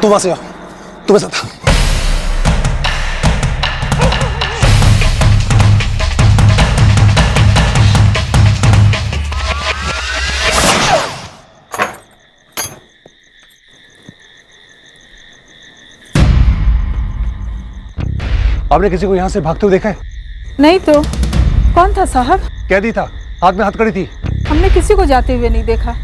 तू वहां से आओ, तुम्हें साथ। आपने किसी को यहां से भागते हुए देखा है? नहीं तो। कौन था साहब? कैदी था, हाथ में हथकड़ी थी। हमने किसी को जाते हुए नहीं देखा।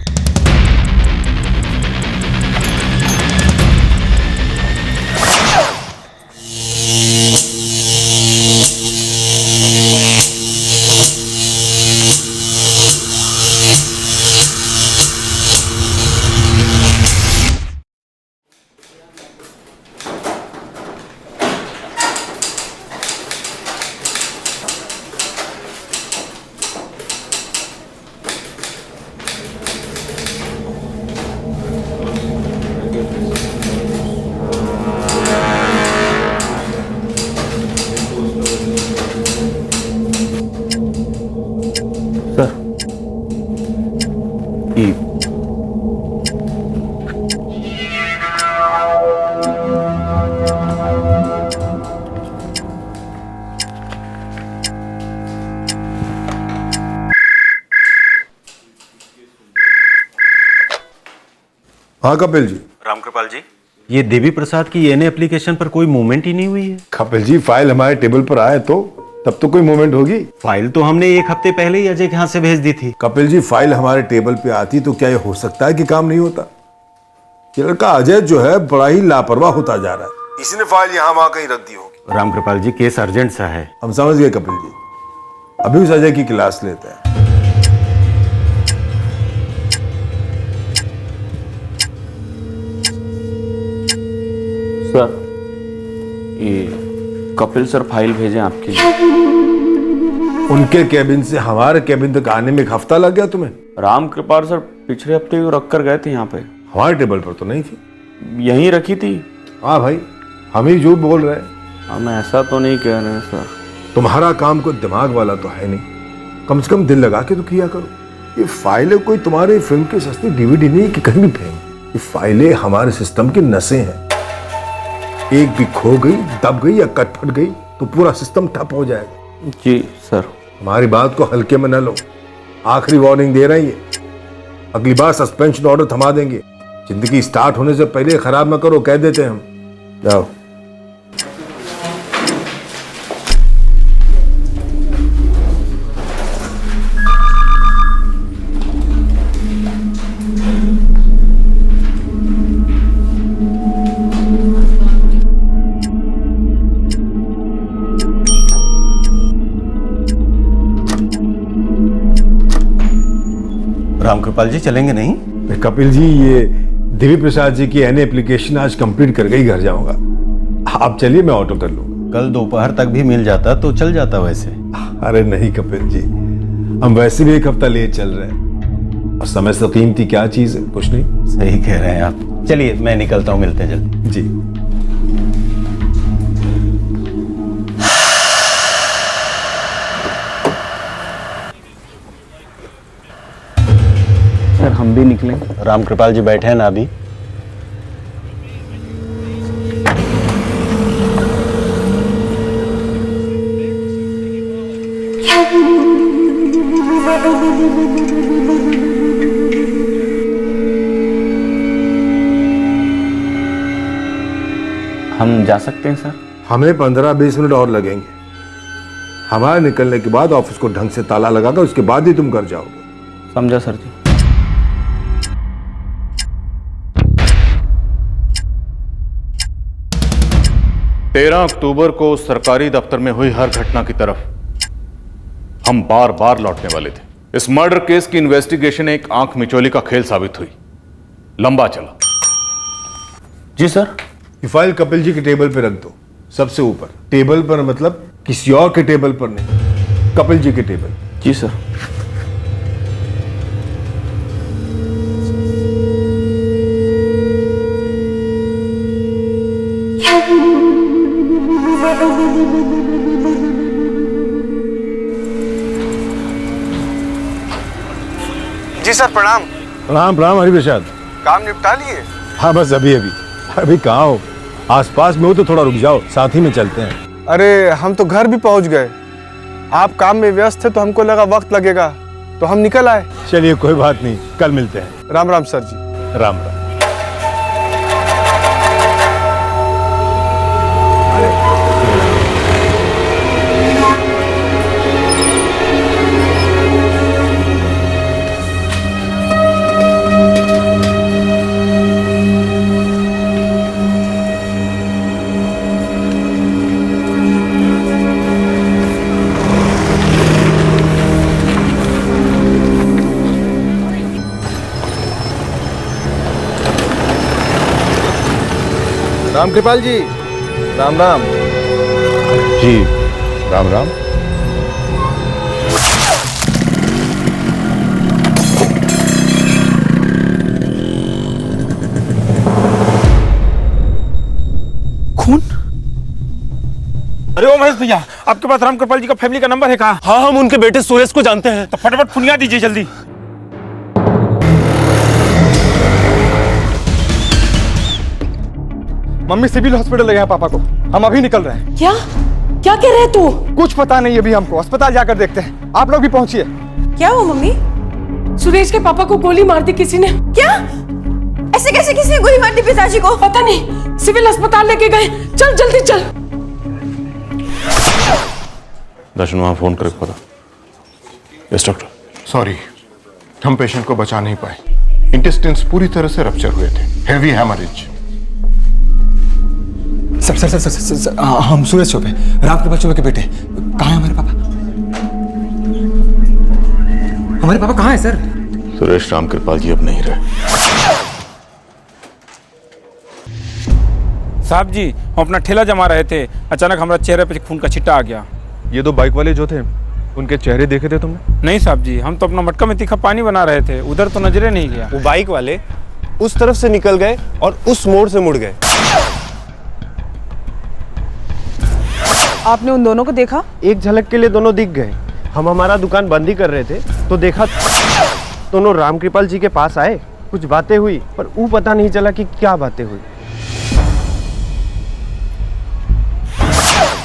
हाँ कपिल जी। रामकृपाल जी, ये देवी प्रसाद की एनए एप्लीकेशन पर कोई मूवमेंट ही नहीं हुई है। कपिल जी, फाइल हमारे टेबल पर आए तो तब तो कोई मूवमेंट होगी। फाइल तो हमने एक हफ्ते पहले ही अजय के हाथ से भेज दी थी। कपिल जी, फाइल हमारे टेबल पे आती तो क्या ये हो सकता है कि काम नहीं होता? ये लड़का अजय जो है बड़ा ही लापरवाह होता जा रहा है। इसने फाइल यहाँ वहां कहीं रख दी होगी। रामकृपाल जी, केस अर्जेंट सा है। हम समझ गए कपिल जी, अभी उस अजय की क्लास लेते हैं। सर, ये कपिल सर फाइल भेजे आपके लिए। उनके कैबिन से हमारे कैबिन तक आने में एक हफ्ता लग गया तुम्हें? रामकृपाल सर पिछले हफ्ते भी रख कर गए थे यहाँ पे। हमारे टेबल पर तो नहीं थी। यहीं रखी थी। हाँ भाई, हम ही झूठ बोल रहे हैं। हम ऐसा तो नहीं कह रहे हैं सर। तुम्हारा काम कोई दिमाग वाला तो है नहीं, कम से कम दिल लगा के तो किया करो। ये फाइलें कोई तुम्हारी फिल्म की सस्ती डीवीडी नहीं कि कहीं भी फेंक। ये फाइलें हमारे सिस्टम की नसें हैं। एक भी खो गई, दब गई या कट फट गई तो पूरा सिस्टम ठप हो जाएगा। जी सर। हमारी बात को हल्के में न लो, आखिरी वार्निंग दे रहे हैं। अगली बार सस्पेंशन ऑर्डर थमा देंगे। जिंदगी स्टार्ट होने से पहले खराब न करो, कह देते हैं हम। जाओ। रामकृपाल जी, चलेंगे नहीं? कपिल जी, ये देवी प्रसाद जी की एनए एप्लीकेशन आज कंप्लीट करके ही घर जाऊंगा। आप चलिए, मैं ऑटो कर लूंगा। कल दोपहर तक भी मिल जाता तो चल जाता वैसे। अरे नहीं कपिल जी, हम वैसे भी एक हफ्ता लेट चल रहे हैं और समय से कीमती क्या चीज है, कुछ नहीं। सही कह रहे हैं आप। चलिए, मैं निकलता हूँ, मिलते हैं जल्दी। जी। सर, हम भी निकले। रामकृपाल जी बैठे हैं ना अभी? हम जा सकते हैं सर? हमें 15-20 मिनट और लगेंगे। हमारे निकलने के बाद ऑफिस को ढंग से ताला लगाकर उसके बाद ही तुम घर जाओगे। समझा सर जी। तेरह अक्टूबर को सरकारी दफ्तर में हुई हर घटना की तरफ हम बार बार लौटने वाले थे। इस मर्डर केस की इन्वेस्टिगेशन एक आंख मिचौली का खेल साबित हुई, लंबा चला। जी सर। ये फाइल कपिल जी के टेबल पे रख दो, सबसे ऊपर। टेबल पर मतलब किसी और के टेबल पर नहीं, कपिल जी के टेबल। जी सर। जी सर, प्रणाम। प्रणाम प्रणाम हरिप्रसाद। काम निपटा लिए? हाँ बस अभी अभी। अभी कहाँ हो? आसपास में हो तो थोड़ा रुक जाओ, साथ ही में चलते हैं। अरे हम तो घर भी पहुंच गए। आप काम में व्यस्त थे तो हमको लगा वक्त लगेगा, तो हम निकल आए। चलिए कोई बात नहीं, कल मिलते हैं। राम राम सर जी। राम राम। राम कृपाल जी, राम राम। जी राम राम। खून? अरे ओ महेश भैया, आपके पास राम कृपाल जी का फैमिली का नंबर है कहाँ? हाँ, हम उनके बेटे सुरेश को जानते हैं। तो फटाफट फोन दीजिए जल्दी। मम्मी सिविल हॉस्पिटल ले गए हैं पापा को, हम अभी निकल रहे हैं। क्या क्या कह रहे तू? कुछ पता नहीं अभी हमको, अस्पताल जाकर देखते हैं। आप लोग भी पहुंचिए। क्या हुआ मम्मी? सुरेश के पापा को गोली मार दी किसी ने। क्या? ऐसे कैसे किसी ने गोली मार दी पिताजी को? पता नहीं, सिविल अस्पताल लेके गए। चल जल्दी चल। दर्शन वहां फोन करके पता। Yes doctor. सॉरी, हम पेशेंट को बचा नहीं पाए। इंटेस्टाइन्स पूरी तरह से रप्चर हुए थे, हेवी हैमरेज। सर, हम सुरेश चौबे, राम कृपाल चौबे के बेटे। कहाँ है हमारे पापा? हमारे पापा कहाँ है सर? सुरेश राम कृपाल जी अब नहीं रहे। साहब जी, हम अपना ठेला जमा रहे थे, अचानक हमारा चेहरे पे खून का छिट्टा आ गया। ये दो बाइक वाले जो थे, उनके चेहरे देखे थे तुमने? नहीं साहब जी, हम तो अपना मटका में तीखा पानी बना रहे थे, उधर तो नजरे नहीं गया। वो बाइक वाले उस तरफ से निकल गए और उस मोड़ से मुड़ गए। आपने उन दोनों को देखा? एक झलक के लिए दोनों दिख गए। हम हमारा दुकान बंद ही कर रहे थे तो देखा दोनों राम कृपाल जी के पास आए, कुछ बातें हुई, पर वो पता नहीं चला कि क्या बातें हुई।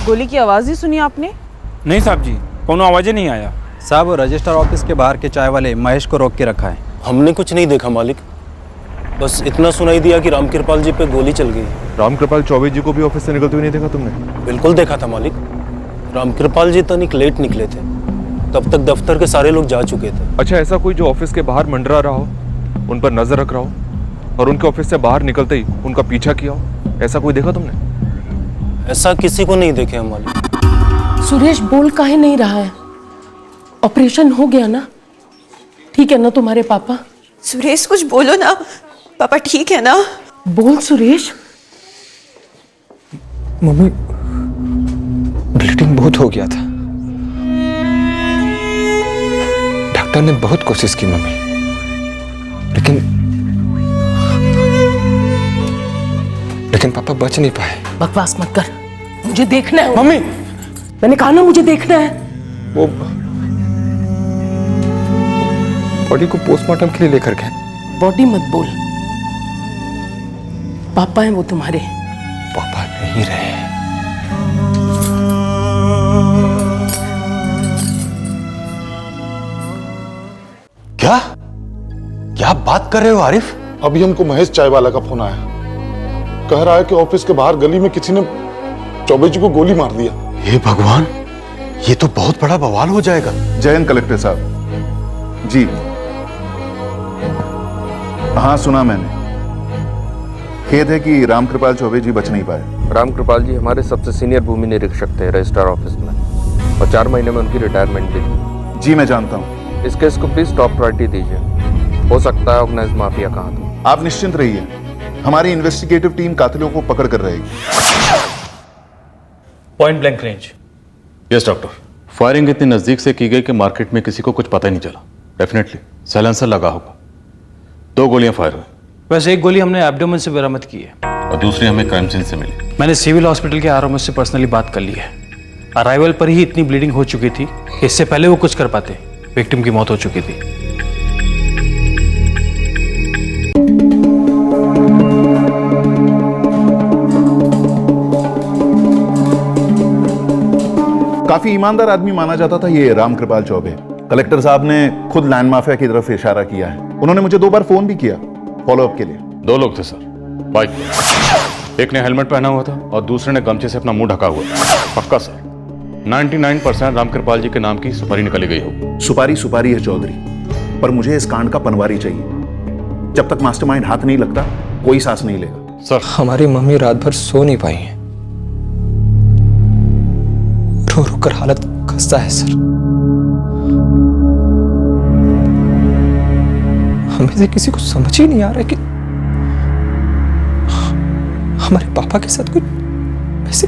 गोली की आवाज ही सुनी आपने? नहीं साहब जी, कोनो आवाज नहीं आया। साहब, रजिस्टर ऑफिस के बाहर के चाय वाले महेश को रोक के रखा है। हमने कुछ नहीं देखा मालिक, बस इतना सुनाई दिया कि राम कृपाल जी पे गोली चल गई। राम कृपाल चौबे जी को भी ऑफिस से निकलते हुए नहीं देखा तुमने? बिल्कुल देखा था मालिक। राम कृपाल जी तनिक लेट निकले थे, तब तक दफ्तर के सारे लोग जा चुके थे। अच्छा, ऐसा कोई जो ऑफिस के बाहर मंडरा रहा हो, उन पर नजर रख रहा हो और उनके ऑफिस से बाहर निकलते ही उनका पीछा किया हो, ऐसा कोई देखा तुमने? ऐसा किसी को नहीं देखे हम मालिक। सुरेश बोल काहे नहीं रहा है? ऑपरेशन हो गया ना? ठीक है ना तुम्हारे पापा? सुरेश कुछ बोलो ना, पापा ठीक है ना? बोल सुरेश। मम्मी, ब्लीडिंग बहुत हो गया था। डॉक्टर ने बहुत कोशिश की मम्मी, लेकिन पापा बच नहीं पाए। बकवास मत कर, मुझे देखना है। मम्मी, मैंने कहा ना मुझे देखना है। वो बॉडी को पोस्टमार्टम के लिए लेकर गए। बॉडी मत बोल, पापा हैं वो तुम्हारे। पापा नहीं रहे। क्या क्या बात कर रहे हो आरिफ? अभी हमको महेश चाय वाला का फोन आया, कह रहा है कि ऑफिस के बाहर गली में किसी ने चौबे जी को गोली मार दिया। हे भगवान, ये तो बहुत बड़ा बवाल हो जाएगा। जयंत कलेक्टर साहब जी। हाँ सुना मैंने। खेद है कि राम कृपाल चौबे जी बच नहीं पाए। राम कृपाल जी हमारे सबसे सीनियर भूमि निरीक्षक थे रजिस्ट्रार ऑफिस में, और 4 महीने में उनकी रिटायरमेंट भी थी। जी मैं जानता हूँ। इस केस को प्लीज टॉप प्रायोरिटी दीजिए। हो सकता है ऑर्गेनाइज माफिया कहाँ था। आप निश्चिंत रहिए, हमारी इन्वेस्टिगेटिव टीम कातिलों को पकड़ कर रहेगी। Point blank range. Yes doctor. Firing इतनी नजदीक से की गई कि मार्केट में किसी को कुछ पता ही नहीं चला। डेफिनेटली साइलेंसर लगा होगा। 2 गोलियां फायर हुई। वैसे एक गोली हमने एब्डोमेन से बरामद की है और दूसरी हमें क्राइम सीन से मिली। मैंने सिविल हॉस्पिटल के आरओ से पर्सनली बात कर ली है। अराइवल पर ही इतनी ब्लीडिंग हो चुकी थी कि इससे पहले वो कुछ कर पाते, विक्टिम की मौत हो चुकी थी। काफी ईमानदार आदमी माना जाता था ये राम कृपाल चौबे। कलेक्टर साहब ने खुद लैंड माफिया की तरफ इशारा किया है। उन्होंने मुझे 2 बार फोन भी किया फॉलोअप के लिए। 2 लोग थे सर बाइक पे। एक ने हेलमेट पहना हुआ था और दूसरे ने गमछे से अपना मुंह ढका हुआ था। पक्का सर 99% राम कृपाल जी के नाम की सुपारी निकाली गई हो। सुपारी है चौधरी, पर मुझे इस कांड का पनवारी चाहिए। जब तक मास्टरमाइंड हाथ नहीं लगता कोई सांस नहीं लेगा। सर हमारी मम्मी रात भर सो नहीं पाई है, रो रो कर हालत खस्ता है सर। हमें से किसी को समझ ही नहीं आ रहा कि हमारे पापा के साथ कुछ ऐसे।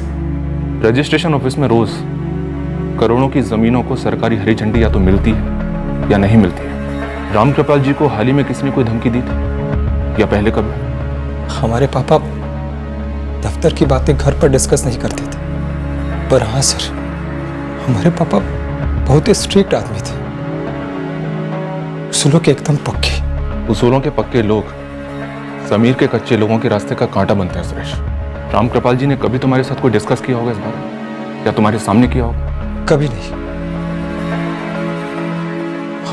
रजिस्ट्रेशन ऑफिस में रोज करोड़ों की जमीनों को सरकारी हरी झंडी या तो मिलती है या नहीं मिलती है। राम कृपाल जी को हाल ही में किसी ने कोई धमकी दी थी या पहले कभी? हमारे पापा दफ्तर की बातें घर पर डिस्कस नहीं करते थे, पर हाँ सर, हमारे पापा बहुत ही स्ट्रिक्ट आदमी थे। उसूलों के एकदम पक्के। उसूलों के पक्के लोग समीर के कच्चे लोगों के रास्ते का कांटा बनते हैं सुरेश। राम कृपाल जी ने कभी तुम्हारे साथ कोई डिस्कस किया होगा इस बारे में, या तुम्हारे सामने किया होगा? कभी नहीं।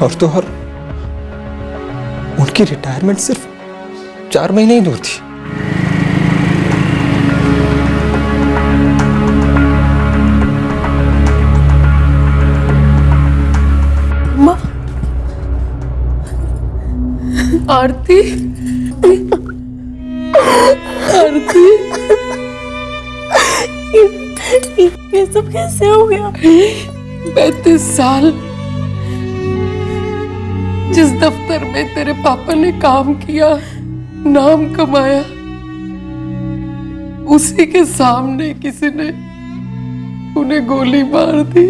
और तो और उनकी रिटायरमेंट सिर्फ 4 महीने ही दूर थी। आरती, आरती, ये सब कैसे हो गया? 35 साल जिस दफ्तर में तेरे पापा ने काम किया, नाम कमाया, उसी के सामने किसी ने उन्हें गोली मार दी।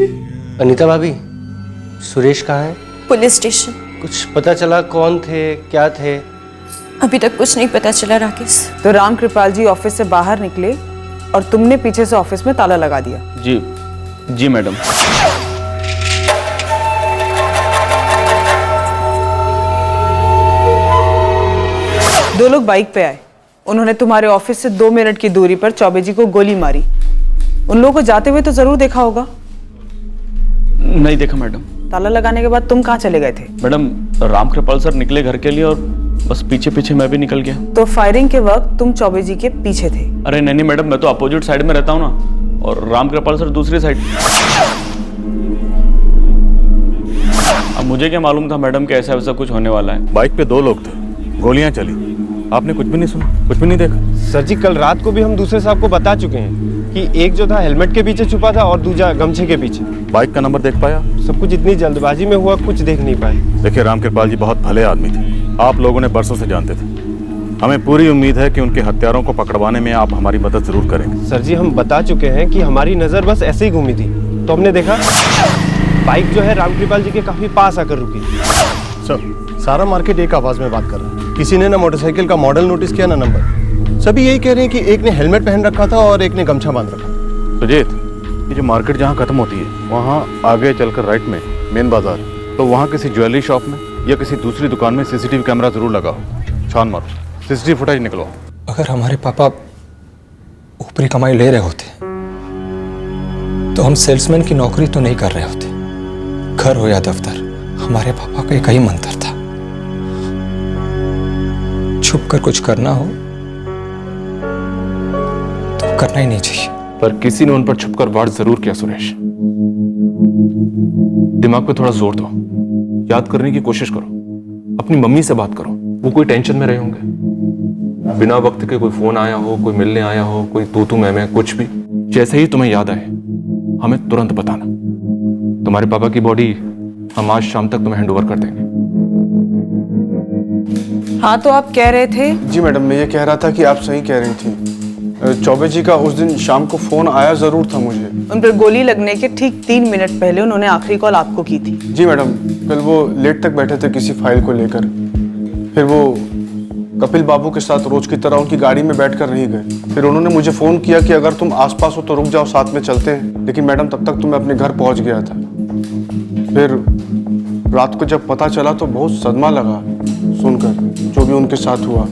अनीता भाभी, सुरेश कहाँ है? Police station. कुछ पता चला कौन थे, क्या थे? अभी तक कुछ नहीं पता चला राकेश। तो राम कृपाल जी ऑफिस से बाहर निकले और तुमने पीछे से ऑफिस में ताला लगा दिया? जी मैडम। दो लोग बाइक पे आए। उन्होंने तुम्हारे ऑफिस से 2 मिनट की दूरी पर चौबे जी को गोली मारी। उन लोगों को जाते हुए तो जरूर देखा होगा? नहीं देखा मैडम। ताला लगाने के बाद तुम कहाँ चले गए थे? मैडम राम कृपाल सर निकले घर के लिए और बस पीछे पीछे मैं भी निकल गया। तो फायरिंग के वक्त तुम चौबे जी के पीछे थे? अरे नहीं मैडम, मैं तो अपोजिट साइड में रहता हूँ ना, और राम कृपाल सर दूसरी साइड। अब मुझे क्या मालूम था मैडम कि ऐसा वैसा कुछ होने वाला है। बाइक पे 2 लोग थे, गोलियां चली, आपने कुछ भी नहीं सुना, कुछ भी नहीं देखा? सर जी, कल रात को भी हम दूसरे साहब को बता चुके हैं कि एक जो था हेलमेट के पीछे छुपा था और दूसरा गमछे के पीछे। बाइक का नंबर देख पाया? सब कुछ इतनी जल्दबाजी में हुआ, कुछ देख नहीं पाए। देखिए राम कृपाल जी बहुत भले आदमी थे, आप लोगों ने बरसों से जानते थे। हमें पूरी उम्मीद है कि उनके हत्यारों को पकड़वाने में आप हमारी मदद जरूर करेंगे। सर जी, हम बता चुके हैं कि हमारी नजर बस ऐसे ही घूमी थी, तो हमने देखा बाइक जो है राम कृपाल जी के काफी पास आकर रुकी। सर, सारा मार्केट एक आवाज में बात कर रहा है। किसी ने ना मोटरसाइकिल का मॉडल नोटिस किया ना नंबर। सभी यही कह रहे हैं कि एक ने हेलमेट पहन रखा था और एक ने गमछा बांध रखा। सुजीत, ये जो मार्केट जहाँ खत्म होती है वहाँ आगे चलकर राइट में मेन बाजार, तो वहाँ किसी ज्वेलरी शॉप में या किसी दूसरी दुकान में सीसीटीवी कैमरा जरूर लगाओ, छान मारो, सीसीटीवी फुटेज निकलवाओ। अगर हमारे पापा ऊपरी कमाई ले रहे होते तो हम सेल्समैन की नौकरी तो नहीं कर रहे होते। घर हो या दफ्तर, हमारे पापा का एक ही मंत्र था, छुप कर कुछ करना हो तो करना ही नहीं चाहिए। पर किसी ने उन पर छुपकर वार जरूर किया सुरेश। दिमाग पे थोड़ा जोर दो, याद करने की कोशिश करो, अपनी मम्मी से बात करो, वो कोई टेंशन में रहे होंगे। बिना वक्त के कोई फोन आया हो, कोई मिलने आया हो, कोई तू मैं कुछ भी, जैसे ही तुम्हें याद आए हमें तुरंत बताना। तुम्हारे पापा की बॉडी हम आज शाम तक तुम्हें हैंडओवर कर देंगे। हाँ, तो आप कह रहे थे? जी मैडम, मैं ये कह रहा था कि आप सही कह रही थी। चौबे जी का उस दिन शाम को फोन आया जरूर था मुझे। उन पर गोली लगने के ठीक 3 मिनट पहले उन्होंने आखिरी कॉल आपको की थी। जी मैडम, कल वो लेट तक बैठे थे किसी फाइल को लेकर। फिर वो कपिल बाबू के साथ रोज की तरह उनकी गाड़ी में बैठकर नहीं गए। फिर उन्होंने मुझे फोन किया कि अगर तुम आसपास हो तो रुक जाओ, साथ में चलते हैं। लेकिन मैडम तब तक तो मैं अपने घर पहुंच गया था। फिर रात को जब पता चला तो बहुत सदमा लगा सुनकर जो भी उनके साथ हुआ।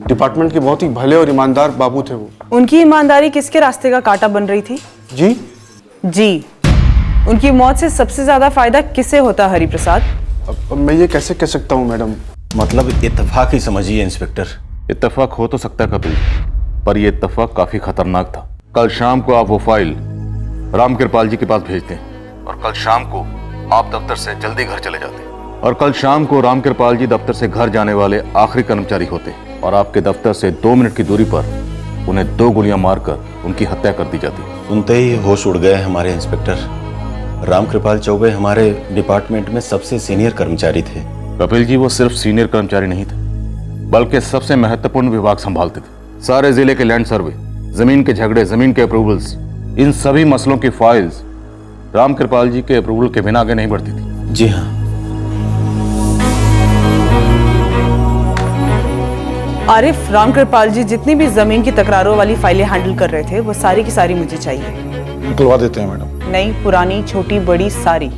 डिपार्टमेंट के बहुत ही भले और ईमानदार बाबू थे वो। उनकी ईमानदारी किसके रास्ते का कांटा बन रही थी? जी? जी। उनकी मौत से सबसे ज्यादा फायदा किसे होता हरि प्रसाद? अब मैं ये कैसे कह सकता हूँ मैडम? मतलब इत्तेफाक ही समझिए इंस्पेक्टर। इत्तेफाक हो तो सकता है कपिल, पर यह इत्तेफाक काफी खतरनाक था। कल शाम को आप वो फाइल रामकृपाल जी के पास भेजते हैं और कल शाम को आप दफ्तर से जल्दी घर चले जाते हैं, और कल शाम को रामकृपाल जी दफ्तर से घर जाने वाले आखिरी कर्मचारी होते और आपके दफ्तर से 2 मिनट की दूरी पर उन्हें 2 गोलियां मारकर उनकी हत्या कर दी जाती। सुनते ही होश उड़ गए हमारे इंस्पेक्टर। रामकृपाल चौबे हमारे डिपार्टमेंट में सबसे सीनियर कर्मचारी थे। कपिल जी वो सिर्फ सीनियर कर्मचारी नहीं थे, बल्कि सबसे महत्वपूर्ण विभाग संभालते थे। सारे जिले के लैंड सर्वे, जमीन के झगड़े, जमीन के अप्रूवल्स, इन सभी मसलों की फाइल्स रामकृपाल जी के अप्रूवल के बिना आगे नहीं बढ़ती थी। जी हाँ। आरिफ, रामकृपाल जी जितनी भी जमीन की तकरारों वाली फाइलें हैंडल कर रहे थे वो सारी की सारी मुझे चाहिए। निकलवा देते हैं मैडम। नहीं, पुरानी, छोटी, बड़ी, सारी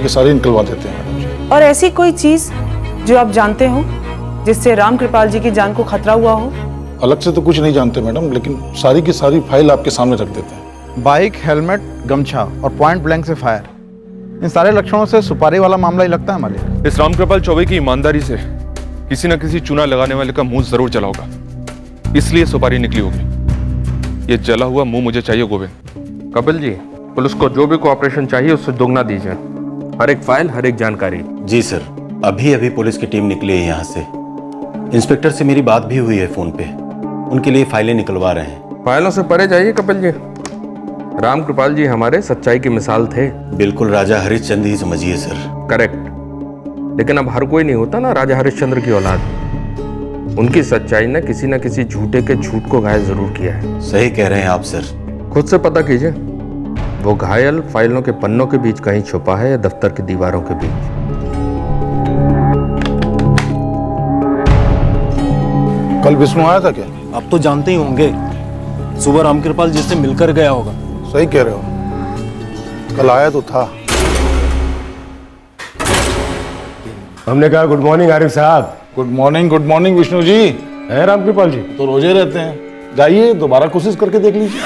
की सारी निकलवा देते हैं मैडम। और ऐसी कोई चीज जो आप जानते हो जिससे रामकृपाल जी की जान को खतरा हुआ हो? अलग से तो कुछ नहीं जानते मैडम, लेकिन सारी की सारी फाइल आपके सामने रख देते हैं। बाइक, हेलमेट, गमछा और पॉइंट ब्लैंक से फायर, इन सारे लक्षणों से सुपारी वाला मामला ही लगता है हमारे। इस रामकृपाल चौबे की ईमानदारी से किसी न किसी चूना लगाने वाले का मुंह जरूर जला होगा, इसलिए सुपारी निकली होगी। ये जला हुआ मुंह मुझे चाहिए गोविंद। कपिल जी, पुलिस को जो भी कोऑपरेशन चाहिए उससे दोगुना दीजिए। हर एक फाइल, हर एक जानकारी। जी सर, अभी अभी पुलिस की टीम निकली है यहाँ से। इंस्पेक्टर से मेरी बात भी हुई है फोन पे, उनके लिए फाइलें निकलवा रहे हैं। फाइलों से परे जाइए कपिल जी। रामकृपाल जी हमारे सच्चाई की मिसाल थे। बिल्कुल राजा हरिश्चंद्र ही समझिए सर। करेक्ट, लेकिन अब हर कोई नहीं होता ना राजा हरिश्चंद्र की औलाद। उनकी सच्चाई ने किसी न किसी झूठे के झूठ को घायल जरूर किया है। सही कह रहे हैं आप सर। खुद से पता कीजिए, वो घायल फाइलों के पन्नों के बीच कहीं छुपा है या दफ्तर की दीवारों के बीच। कल विष्णु आया था क्या? आप तो जानते ही होंगे, सुबह रामकृपाल जी से मिलकर गया होगा। सही कह रहे हो, कल आया तो था। हमने कहा गुड मॉर्निंग आरिफ साहब। Good morning Vishnu ji. है रामकृपाल जी? तो रोजे रहते हैं, जाइए दोबारा कोशिश करके देख लीजिए।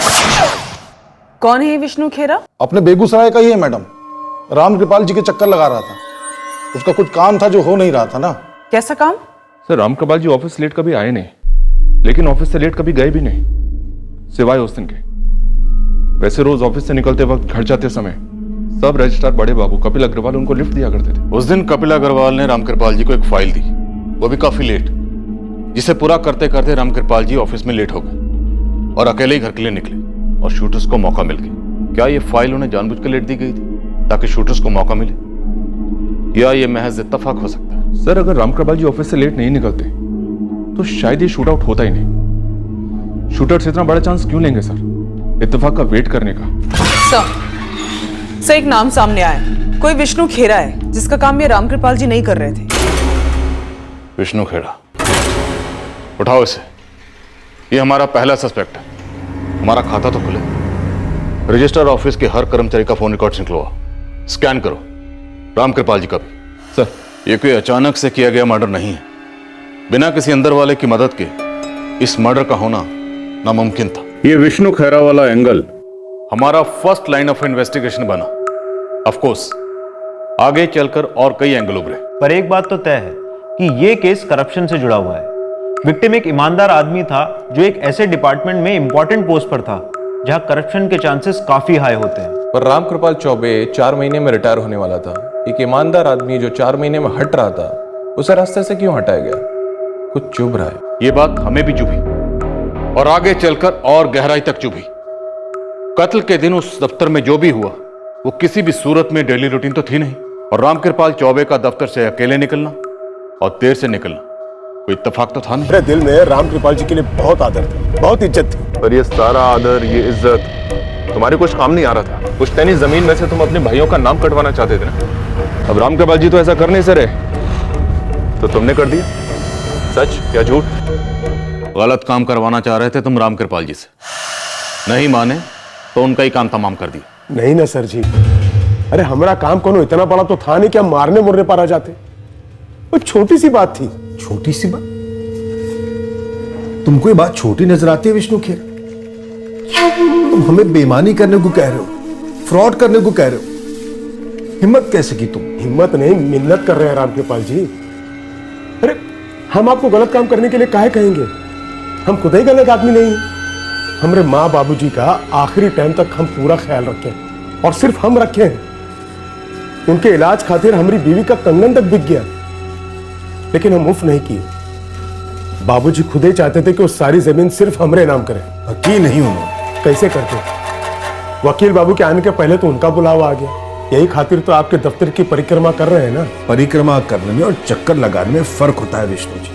कौन है ये विष्णु खेरा? अपने बेगूसराय का ही है मैडम। रामकृपाल जी के चक्कर लगा रहा था, उसका कुछ काम था जो हो नहीं रहा था ना। कैसा काम? सर, रामकृपाल जी ऑफिस लेट कभी आए नहीं, लेकिन ऑफिस से लेट कभी गए भी नहीं, सिवाय उस दिन के। वैसे रोज ऑफिस से निकलते वक्त घर जाते समय सब रजिस्ट्रार बड़े बाबू कपिल अग्रवाल उनको लिफ्ट दिया करते थे। उस दिन कपिल अग्रवाल ने रामकृपाल जी को एक फाइल दी, वो भी काफी लेट, जिसे पूरा करते करते रामकृपाल जी ऑफिस में लेट हो गए और अकेले ही घर के लिए निकले और शूटर्स को मौका मिल गया। क्या ये फाइल उन्हें जानबूझकर लेट दी गई थी ताकि शूटर्स को मौका मिले, या ये महज इत्तेफाक हो सकता है? सर, अगर रामकृपाल जी ऑफिस से लेट नहीं निकलते तो शायद ये शूट आउट होता ही नहीं। शूटर्स इतना बड़ा चांस क्यों लेंगे सर, इत्तेफाक का वेट करने का? सर, एक नाम सामने आया, कोई विष्णु खेरा है जिसका काम ये रामकृपाल जी नहीं कर रहे थे। विष्णु खेड़ा? उठाओ इसे, ये हमारा पहला सस्पेक्ट है। हमारा खाता तो खुले, रजिस्टर ऑफिस के हर कर्मचारी का फोन रिकॉर्ड निकलवा, स्कैन करो। रामकृपाल जी का भी। सर, ये कोई अचानक से किया गया मर्डर नहीं है। बिना किसी अंदर वाले की मदद के इस मर्डर का होना नामुमकिन था। ये विष्णु खेरा वाला एंगल हमारा फर्स्ट लाइन ऑफ इन्वेस्टिगेशन बना। ऑफ कोर्स आगे चलकर और कई एंगल उभरे, पर एक बात तो तय है कि ये केस करप्शन से जुड़ा हुआ है। विक्टिम एक ईमानदार आदमी था जो एक ऐसे डिपार्टमेंट में इंपॉर्टेंट पोस्ट पर था जहां करप्शन के चांसेस काफी हाई होते हैं। पर रामकृपाल चौबे 4 महीने में रिटायर होने वाला था। एक ईमानदार आदमी जो 4 महीने में हट रहा था, उसे रास्ते से क्यों हटाया गया? कुछ चुभ रहा है। ये बात हमें भी चुभी और आगे चलकर और गहराई तक चुभी। कत्ल के दिन उस दफ्तर में जो भी हुआ वो किसी भी सूरत में डेली रूटीन तो थी नहीं, और रामकृपाल चौबे का दफ्तर से अकेले निकलना और देर से निकलना कोई इत्तेफाक तो था नहीं। मेरे दिल में रामकृपाल जी के लिए बहुत आदर था, बहुत इज्जत थी। पर ये सारा आदर, ये इज्जत तुम्हारे कुछ काम नहीं आ रहा था। पुश्तैनी जमीन में से तुम अपने भाइयों का नाम कटवाना चाहते थे ना। अब रामकृपाल जी तो ऐसा कर नहीं सके, तो तुमने कर दिया। सच या झूठ? गलत काम करवाना चाह रहे थे तुम रामकृपाल जी से, नहीं माने तो उनका ही काम तमाम कर दिया। नहीं ना सर जी, अरे हमारा काम कोनो इतना बड़ा तो था नहीं कि हम मारने मुरने पर आ जाते। वो छोटी सी बात थी। छोटी सी बात? तुमको ये बात छोटी नजर आती है विष्णु खेर? तुम हमें बेईमानी करने को कह रहे हो, फ्रॉड करने को कह रहे हो, हिम्मत कैसे की तुम? हिम्मत नहीं, मिन्नत कर रहे हैं रामकृपाल जी। अरे हम आपको गलत काम करने के लिए काहे कहेंगे? हम खुद ही गलत आदमी नहीं हैं। हमारे माँ बाबूजी का आखिरी टाइम तक हम पूरा ख्याल रखें, और सिर्फ हम रखे हैं। उनके इलाज खातिर हमारी बीवी का कंगन तक बिक गया, लेकिन हम मुफ्त नहीं किए। बाबूजी खुद ही चाहते थे कि वो सारी जमीन सिर्फ हमरे नाम करें। की नहीं उन्होंने। कैसे करते? वकील बाबू के आने के पहले तो उनका बुलावा आ गया। यही खातिर तो आपके दफ्तर की परिक्रमा कर रहे हैं ना। परिक्रमा करने में और चक्कर लगाने में फर्क होता है विष्णु जी।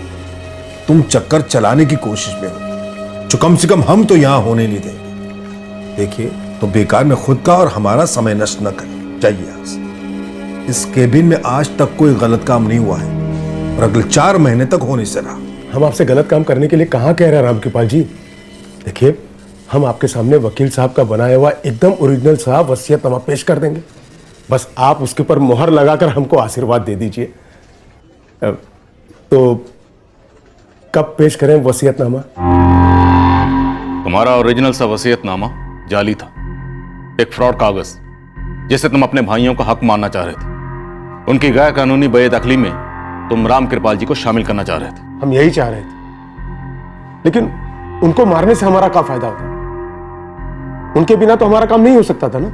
तुम चक्कर चलाने की कोशिश में हो, जो कम से कम हम तो यहां होने नहीं देंगे। देखिए, तो बेकार में खुद का और हमारा समय नष्ट न करें। जाइए यहाँ से। इस केबिन में आज तक कोई गलत काम नहीं हुआ है, और अगले 4 महीने तक हो नहीं सका। हम आपसे गलत काम करने के लिए कहाँ कह रहे हैं रामकृपाल जी? देखिए, हम आपके सामने वकील साहब का बनाया हुआ एकदम ओरिजिनल सा वसीयतनामा पेश कर देंगे। बस आप उसके ऊपर मोहर लगाकर हमको आशीर्वाद दे दीजिए। तो कब पेश करें वसीयतनामा? तुम्हारा ओरिजिनल सा वसीयतनामा जाली था, एक फ्रॉड कागज जिसे तुम अपने भाइयों का हक मानना चाह रहे थे। उनकी गैर कानूनी बेदखली में तुम रामकृपाल जी को शामिल करना चाह रहे थे। हम यही चाह रहे थे, लेकिन उनको मारने से हमारा क्या फायदा होता? उनके बिना तो हमारा काम नहीं हो सकता था ना।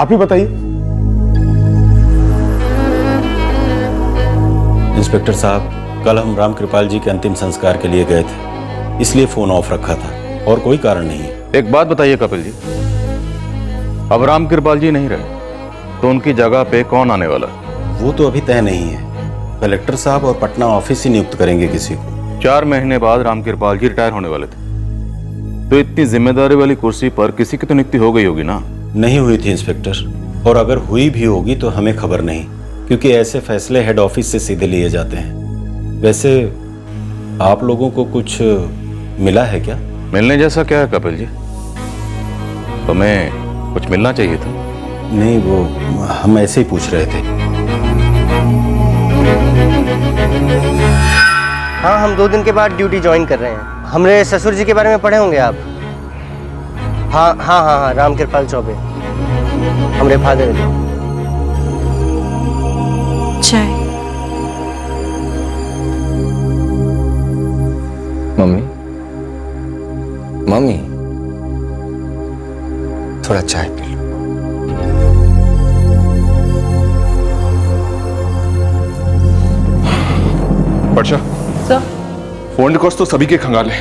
आप ही बताइए। इंस्पेक्टर साहब, कल हम रामकृपाल जी के अंतिम संस्कार के लिए गए थे, इसलिए फोन ऑफ रखा था, और कोई कारण नहीं है। एक बात बताइए कपिल जी, अब रामकृपाल जी नहीं रहे तो उनकी जगह पे कौन आने वाला? वो तो अभी तय नहीं है। कलेक्टर साहब और पटना ऑफिस ही नियुक्त करेंगे किसी को। 4 महीने बाद रामकृपाल जी रिटायर होने वाले थे, तो इतनी जिम्मेदारी वाली कुर्सी पर किसी की तो नियुक्ति हो गई होगी ना? नहीं हुई थी इंस्पेक्टर, और अगर हुई भी होगी तो हमें खबर नहीं, क्योंकि ऐसे फैसले हेड ऑफिस से सीधे लिए जाते हैं। वैसे आप लोगों को कुछ मिला है क्या? मिलने जैसा क्या है कपिल जी? तुम्हें कुछ मिलना चाहिए था। नहीं, वो हम ऐसे ही पूछ रहे थे। हाँ, हम 2 दिन के बाद ड्यूटी ज्वाइन कर रहे हैं। हमरे ससुर जी के बारे में पढ़े होंगे आप। हाँ, रामकृपाल चौबे, हमरे फादर हैं। चाय। मम्मी, मम्मी, थोड़ा चाय पी लो। वर्षा, सर, फोन रिकॉर्ड्स तो सभी के खंगाले,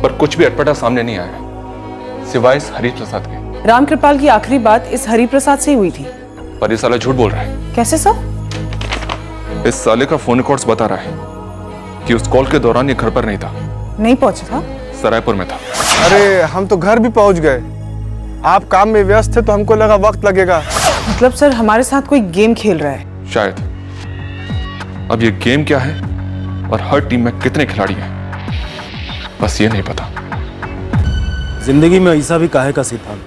पर कुछ भी अटपटा सामने नहीं आया, सिवाय इस हरी प्रसाद के। रामकृपाल की आखिरी बात इस हरि प्रसाद से ही हुई थी। पर ये साला झूठ बोल रहा है। कैसे सर? इस साले का फोन रिकॉर्ड्स बता रहा है कि उस कॉल के दौरान ये घर पर नहीं था। नहीं पहुंचा था? सरायपुर में था। अरे हम तो घर भी पहुंच गए, आप काम में व्यस्त थे तो हमको लगा वक्त लगेगा। मतलब सर हमारे साथ कोई गेम खेल रहा है? शायद। अब ये गेम क्या है और हर टीम में कितने खिलाड़ी हैं, बस ये नहीं पता। जिंदगी में ऐसा भी काहे का सिद्धांत?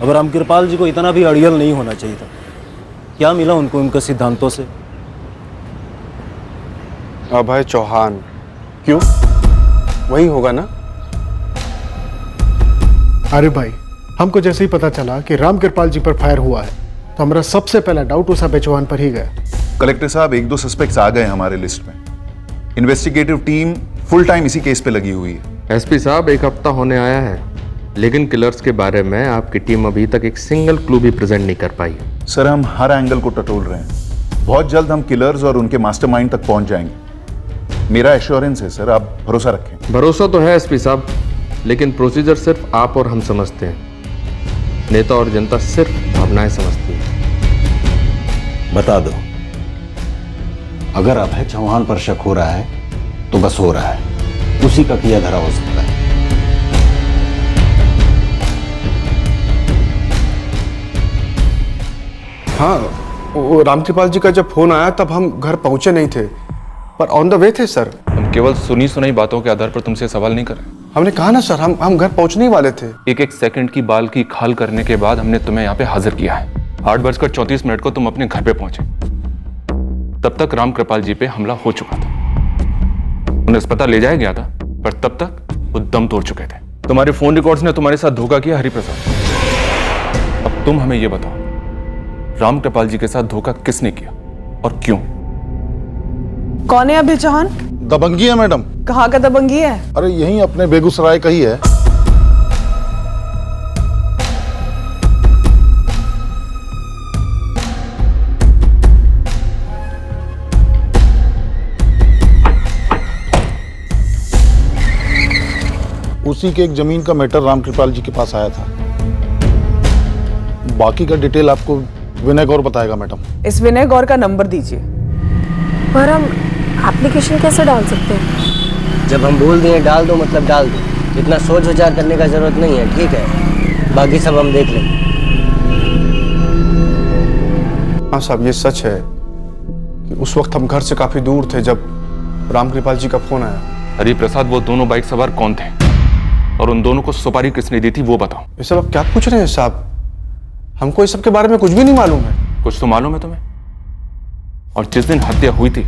अब रामकृपाल जी को इतना भी अड़ियल नहीं होना चाहिए था। क्या मिला उनको उनके सिद्धांतों से? अभय चौहान। क्यों? वही होगा ना? अरे भाई, हमको जैसे ही पता चला कि रामकृपाल जी पर फायर हुआ है, तो हमारा सबसे पहला डाउट उस अभय चौहान पर ही गया। कलेक्टर साहब, 1-2 सस्पेक्ट्स आ गए हमारे लिस्ट में। इन्वेस्टिगेटिव टीम फुल टाइम इसी केस पे लगी हुई है। एसपी साहब, 1 हफ्ता होने आया है, लेकिन किलर्स के बारे में आपकी टीम अभी तक एक सिंगल क्लू भी प्रेजेंट नहीं कर पाई। सर, हम हर एंगल को टटोल रहे हैं। बहुत जल्द हम किलर्स और उनके मास्टरमाइंड तक पहुंच जाएंगे। मेरा एश्योरेंस है सर, आप भरोसा रखें। भरोसा तो है एसपी साहब, लेकिन प्रोसीजर सिर्फ आप और हम समझते हैं। नेता और जनता सिर्फ भावनाएं समझती है। बता दो, अगर अभय चौहान पर शक हो रहा है तो बस हो रहा है, उसी का किया धरा हो सकता है। हाँ, वो रामकृपाल जी का जब फोन आया तब हम घर पहुंचे नहीं थे, पर ऑन द वे थे सर। हम केवल सुनी सुनाई बातों के आधार पर तुमसे सवाल नहीं कर रहे। हमने कहा ना सर, हम घर पहुंचने ही वाले थे। 1-1 सेकंड की बाल की खाल करने के बाद हमने तुम्हें यहाँ पे हाजिर किया है। 8:34 को तुम अपने घर पे पहुंचे। तब तक रामकृपाल जी पे हमला हो चुका था। उन्हें अस्पताल ले जाया गया था, पर तब तक वो दम तोड़ चुके थे। तुम्हारे फोन रिकॉर्ड्स ने तुम्हारे साथ धोखा किया हरिप्रसाद। अब तुम हमें ये बताओ राम कृपाल जी के साथ धोखा किसने किया और क्यों? कौन है अभय चौहान? दबंगी है मैडम। कहाँ का दबंगी है? अरे यहीं अपने बेगूसराय का ही है। उसी के एक जमीन का मैटर राम कृपाल जी के पास आया था। बाकी का डिटेल आपको विनय गौर बताएगा मैडम। इस विनय गौर का नंबर दीजिए। पर हम एप्लीकेशन कैसे डाल सकते हैं? जब हम बोल दिए डाल दो मतलब डाल दो, इतना सोच विचार करने का जरूरत नहीं है, ठीक है? बाकी सब हम देख लेंगे। हाँ साहब, ये सच है कि उस वक्त हम घर से काफी दूर थे जब राम कृपाल जी का फोन आया। हरि प्रसाद, वो दोनों बाइक सवार कौन थे और उन दोनों को सुपारी किसने दी थी वो बताओ। ये सब आप क्या पूछ रहे हैं साहब? हमको इस सब के बारे में कुछ भी नहीं मालूम है। कुछ तो मालूम है तुम्हें, और जिस दिन हत्या हुई थी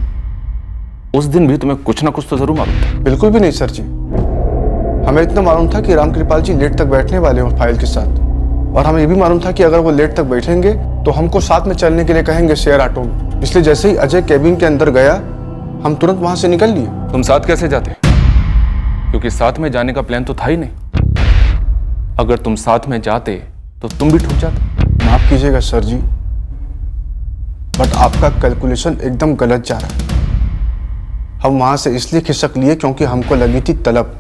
उस दिन भी तुम्हें कुछ ना कुछ तो जरूर मालूम था। बिल्कुल भी नहीं सर जी, हमें इतना मालूम था कि राम कृपाल जी लेट तक बैठने वाले हैं फाइल के साथ, और हमें ये भी मालूम था कि अगर वो लेट तक बैठेंगे तो हमको साथ में चलने के लिए कहेंगे शेयर ऑटो में। इसलिए जैसे ही अजय कैबिन के अंदर गया हम तुरंत वहां से निकल लिए। तुम साथ कैसे जाते? क्योंकि साथ में जाने का प्लान तो था ही नहीं। अगर तुम साथ में जाते तो तुम भी ठुक जाते। माफ कीजिएगा सर जी, बट आपका कैलकुलेशन एकदम गलत जा रहा है। हम वहां से इसलिए खिसक लिए क्योंकि हमको लगी थी तलब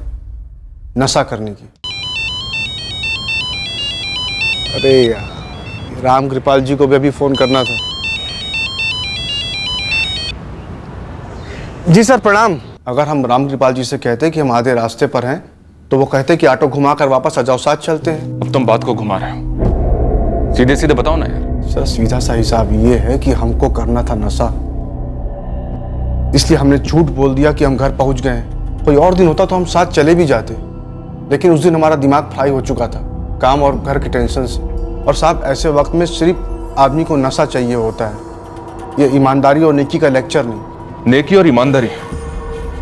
नशा करने की। अरे यार, राम कृपाल जी को भी अभी फोन करना था। जी सर प्रणाम। अगर हम राम कृपाल जी से कहते कि हम आधे रास्ते पर हैं तो वो कहते कि ऑटो घुमाकर वापस अजाओ साथ चलते हैं। अब तुम बात को घुमा रहे हो, सीधे सीधे बताओ ना यार। सर सीधा सा हिसाब ये है कि हमको करना था नशा, इसलिए हमने झूठ बोल दिया कि हम घर पहुंच गए। कोई और दिन होता तो हम साथ चले भी जाते, लेकिन उस दिन हमारा दिमाग फ्राई हो चुका था काम और घर की टेंशन से। और साहब ऐसे वक्त में सिर्फ आदमी को नशा चाहिए होता है, ये ईमानदारी और नेकी का लेक्चर नहीं। नेकी और ईमानदारी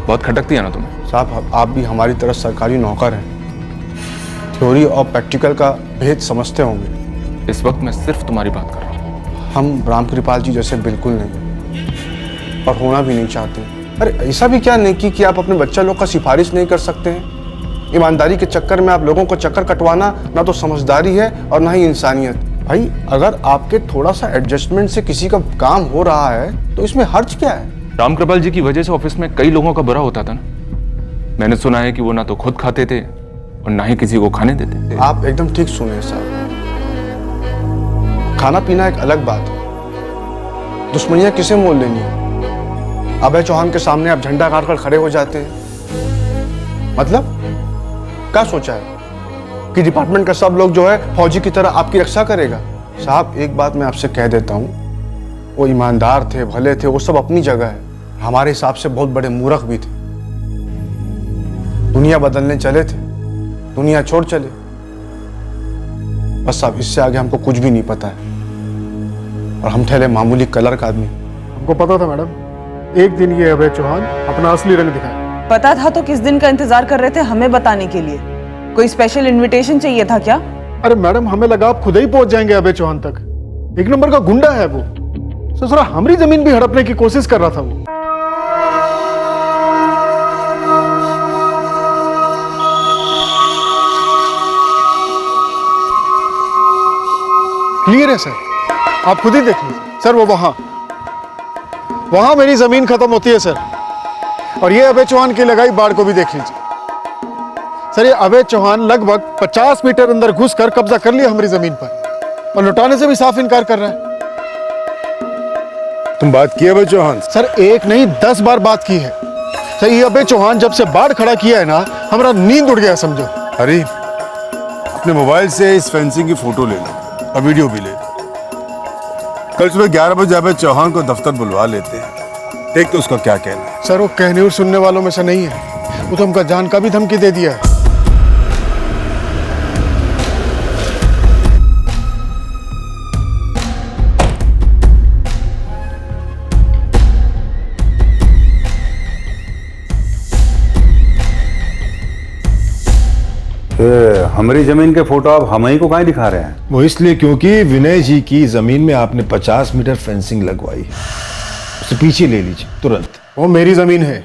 बहुत खटकती है ना तुम्हें। साहब आप भी हमारी तरह सरकारी नौकर हैं, थ्योरी और प्रैक्टिकल का भेद समझते होंगे। इस वक्त मैं सिर्फ तुम्हारी बात कर रहा हूँ। हम राम कृपाल जी जैसे बिल्कुल नहीं, और होना भी नहीं चाहते। अरे ऐसा भी क्या नेकी कि आप अपने बच्चा लोग का सिफारिश नहीं कर सकते हैं? ईमानदारी के चक्कर में आप लोगों को चक्कर कटवाना ना तो समझदारी है और ना ही इंसानियत। भाई अगर आपके थोड़ा सा एडजस्टमेंट से किसी का काम हो रहा है तो इसमें हर्ज क्या है? राम कृपाल जी की वजह से ऑफिस में कई लोगों का बुरा होता था ना। मैंने सुना है कि वो ना तो खुद खाते थे और ना ही किसी को खाने देते थे। आप एकदम ठीक सुने साहब, खाना पीना एक अलग बात है, दुश्मनियां किसे मोल लेनी है? अभय चौहान के सामने आप झंडा गाड़ कर खड़े हो जाते हैं। मतलब क्या सोचा है कि डिपार्टमेंट का सब लोग जो है फौजी की तरह आपकी रक्षा करेगा? साहब एक बात मैं आपसे कह देता हूं, वो ईमानदार थे, भले थे, वो सब अपनी जगह है, हमारे हिसाब से बहुत बड़े मूर्ख भी थे। दुनिया बदलने चले थे, दुनिया छोड़ चले। बस साहब इससे आगे हमको कुछ भी नहीं पता है, और हम ठहरे मामूली कलर का आदमी। हमको पता था मैडम, एक दिन ये अभय चौहान अपना असली रंग दिखाए। पता था तो किस दिन का इंतजार कर रहे थे हमें बताने के लिए? कोई स्पेशल इनविटेशन चाहिए था क्या? अरे मैडम हमें लगा आप खुद ही पहुंच जाएंगे अभय चौहान तक। एक नंबर का गुंडा है वो, ससुरा हमारी जमीन भी हड़पने की कोशिश कर रहा था वो। क्लियर है सर, आप खुद ही देख लीजिए। सर वो वहां मेरी जमीन खत्म होती है सर, और ये अभय चौहान की लगाई बाढ़ को भी देख लीजिए। सर ये अभय चौहान लगभग 50 मीटर अंदर घुसकर कब्जा कर लिया हमारी जमीन पर, और लौटाने से भी साफ इनकार कर रहा है। तुम बात की अभय चौहान? सर एक नहीं 10 बार बात की है सर। ये अभय चौहान जब से बाढ़ खड़ा किया है ना, हमारा नींद उड़ गया समझो। अरे अपने मोबाइल से इस फेंसिंग की फोटो ले लो और वीडियो भी ले लो। कल सुबह 11 बजे अभय चौहान को दफ्तर बुलवा लेते हैं, देख तो उसका क्या कहना है। सर वो कहने और सुनने वालों में से नहीं है, वो तो हमका जान का भी धमकी दे दिया है। हमारी जमीन के फोटो आप हम ही को कहाँ दिखा रहे हैं? वो इसलिए क्योंकि विनय जी की जमीन में आपने 50 मीटर फेंसिंग लगवाई है, उसे पीछे ले लीजिए तुरंत। वो मेरी जमीन है,